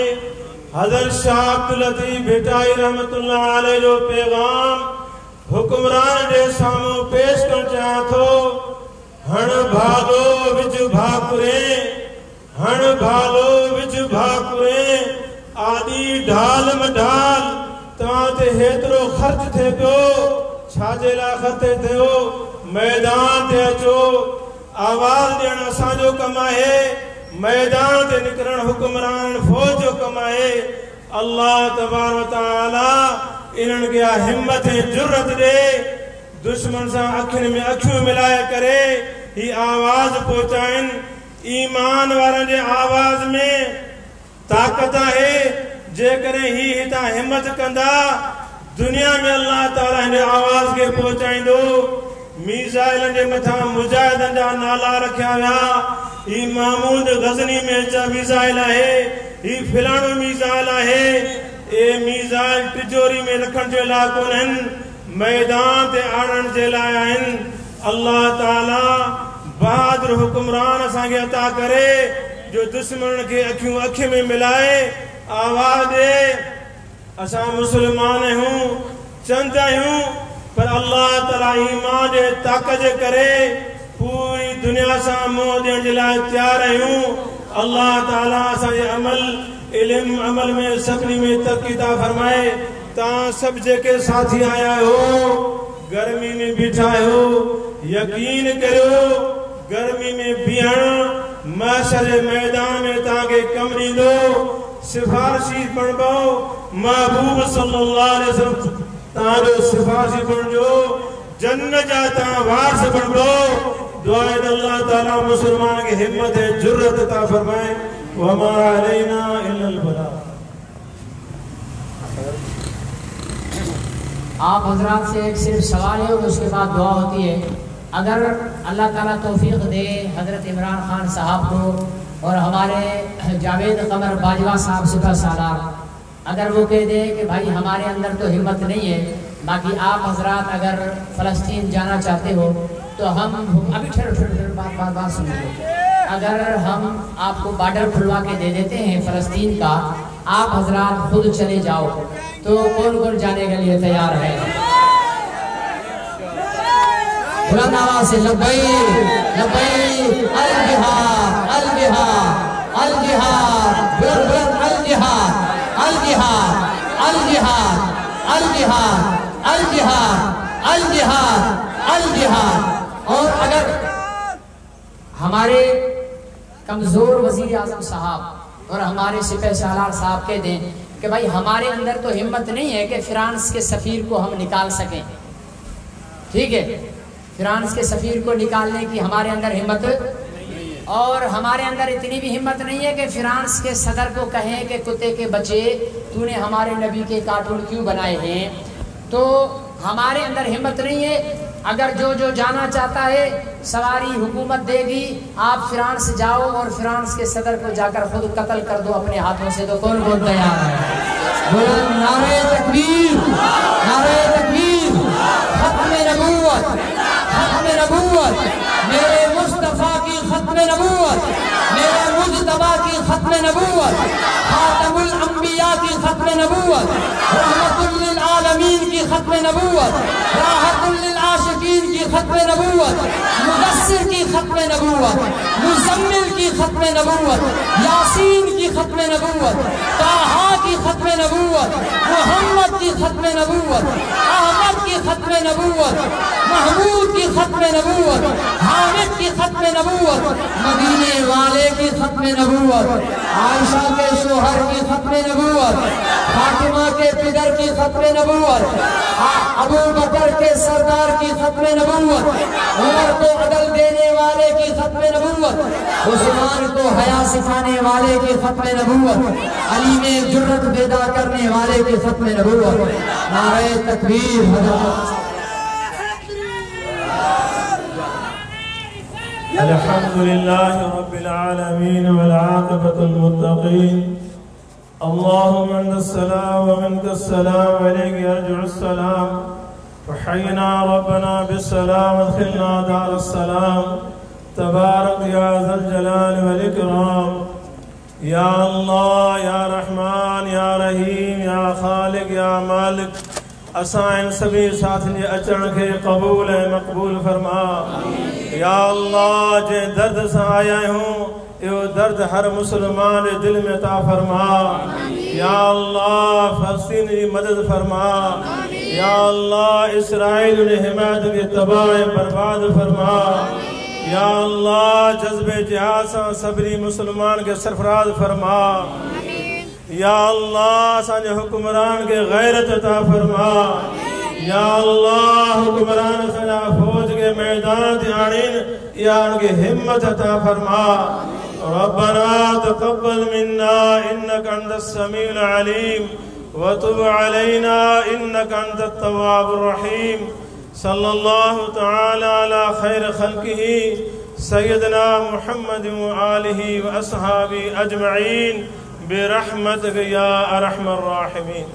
हज़रत शाह अब्दुल लतीफ़ भिटाई रहमतुल्लाह अलैह जो पैगाम हुक्मरान जे साम्हूं पेश करण चाहियां थो हण भालो विच भाकुरे हण भालो विच भाकुरे आदि ढाल मढाल तव्हां ते हेतिरो ख़र्च थिए पियो छाजे लाइ ख़र्च थियो मैदान ते अचो आवाज़ ॾियणु असांजो कमु आहे मैदान ते निकिरणु हुक्मरान फौज जो कमु आहे अल्लाह तबारक व तआला इन्हनि खे हिम्मत ऐं जुर्रत ॾे दुश्मन सां अखियुनि में अखियूं मिलाए करे ही आवाज़ पहुचाइनि ईमान वारनि जे आवाज़ में ताक़त आहे जेकॾहिं ही हितां हिम्मत कंदा दुनिया में अल्लाह ताला हिन आवाज़ खे पहुचाईंदो मीज़ाइलनि जे मथां मुजाहिदनि जा नाला रखिया विया ही महमूद गज़नी में चा मीज़ाइल आहे ही फिलाणो मीज़ाइल आहे ए मीज़ाइल तिजोरी में रखण जे लाइ कोन्हनि मैदान ते आणण जे लाइ आहिनि अल्लाह ताला बहादुर हुक्मरान असांखे अता करे जो दुश्मन खे अखियूं अखि में मिलाए आवाज़ ॾे असां मुसलमान आहियूं चंद आहियूं पर अल्लाह ताला ईमान जे ताक़त जे करे पूरी दुनिया सां मुंहुं ॾियण जे लाइ तयारु आहियूं अल्लाह ताला असांजे इल्म अमल में सभिनी में तरक़ी अता फरमाए तव्हां सभु जेके साथी आया हो गर्मी में बीठा आहियो यकीन करियो गर्मी में बीहण महशर जे मैदान में तव्हांखे कमु ॾींदो सिफारिशी बणिबो महबूब सल्लल्लाहु अलैहि वसल्लम तव्हांजो सिफारिशी बणिजो जन्नत जा तव्हां वारिस बणिबो दुआ है अल्लाह ताला मुसलमान की हिम्मत है जुर्रत अता फरमाए वमा अलैना इल्लल बलाग। आप हजरात से एक सिर्फ सवाल है और उसके बाद दुआ होती है। अगर अल्लाह ताला तौफीक दे हजरत इमरान खान साहब को और हमारे जावेद कमर बाजवा साहब सिपह सालार अगर वो कह दे कि भाई हमारे अंदर तो हिम्मत नहीं है बाकी आप हजरात अगर फ़लस्तीन जाना चाहते हो तो हम अभी ठहरो बात सुनिए अगर हम आपको बॉर्डर खुलवा के दे देते हैं फ़लस्तीन का आप हजरात खुद चले जाओ तो कौन कौन जाने के लिए तैयार है? बुलंद आवाज़ से लब्बैक लब्बैक अल जिहाद अल जिहाद अल जिहाद बुलंद अल जिहाद अल जिहाद अल जिहाद अल जिहाद अल जिहाद अल जिहाद अल जिहाद। और अगर हमारे कमजोर वजीर आजम साहब और हमारे सिपह सालार साहब कह दें कि भाई हमारे अंदर तो हिम्मत नहीं है कि फ्रांस के सफीर को हम निकाल सकें, ठीक है, फ्रांस के सफीर को निकालने की हमारे अंदर हिम्मत और हमारे अंदर इतनी भी हिम्मत नहीं है कि फ्रांस के सदर को कहें कि कुत्ते के बच्चे तूने हमारे नबी के कार्टून क्यों बनाए हैं, तो हमारे अंदर हिम्मत नहीं है। अगर जो जाना चाहता है सवारी हुकूमत देगी, आप फ्रांस जाओ और फ्रांस के सदर को जाकर खुद कत्ल कर दो अपने हाथों से, तो कौन कौन तैयार है? नारे तकबीर नारे तकबीर खत्म नबूवत मेरे मुस्तफा की खत्म नबूवत मेरे मुज्तबा की खत्म नबूवत खातमुल अंबिया की खत्म नबूवत ختم نبوت, راحت للعاشقین کی ختم نبوت, مدثر کی ختم نبوت, مزمل کی ختم نبوت, یاسین کی ختم نبوت, طٰہٰ کی ختم نبوت, محمد کی ختم نبوت, احمد کی ختم نبوت, محمود کی ختم نبوت, حامد کی ختم نبوت, مدینے والے کی ختم نبوت, عائشہ کے شوہر کی ختم نبوت, فاطمہ کے پدر کی ختم نبوت, ابو بکر کے سردار کی ختم نبوت, عمر کو عدل دینے والے کی ختم نبوت, عثمان کو حیا سکھانے والے کی ختم نبوت, علی میں جرت پیدا کرنے والے کی ختم نبوت. نعرہ تکبیر. الحمد لله رب العالمين والعاقبة المتقين. اللهم أنت السلام ومنك السلام عليك يرجع السلام. وحينا ربنا بالسلام ادخلنا دار السلام. تبارك يا ذا الجلال والإكرام. يا الله يا رحمن يا رحيم يا خالق يا مالك. اسائن سبھی ساتھی اچن کے قبول مقبول فرما. یا اللہ جے درد سے آیا ہوں یہ درد ہر مسلمان دل میں عطا فرما. یا اللہ فلسطین کی مدد فرما. یا اللہ اسرائیل نے حمایت کی تباہ برباد فرما. یا اللہ جذب جہاد سے صبری مسلمان کے سرفراز فرما. یا اللہ سانجے حکمران کے غیرت عطا فرما. یا اللہ حکمران سنا فوج کے میدان دیانین یا ان کی ہمت عطا فرما. ربنا تقبل منا انك انت السميع العليم وتب علينا انك انت التواب الرحيم. صلی اللہ تعالی علی خیر خلقہ سیدنا محمد وآلہ واصحابہ اجمعین برحمتک یا ارحم الراحمین.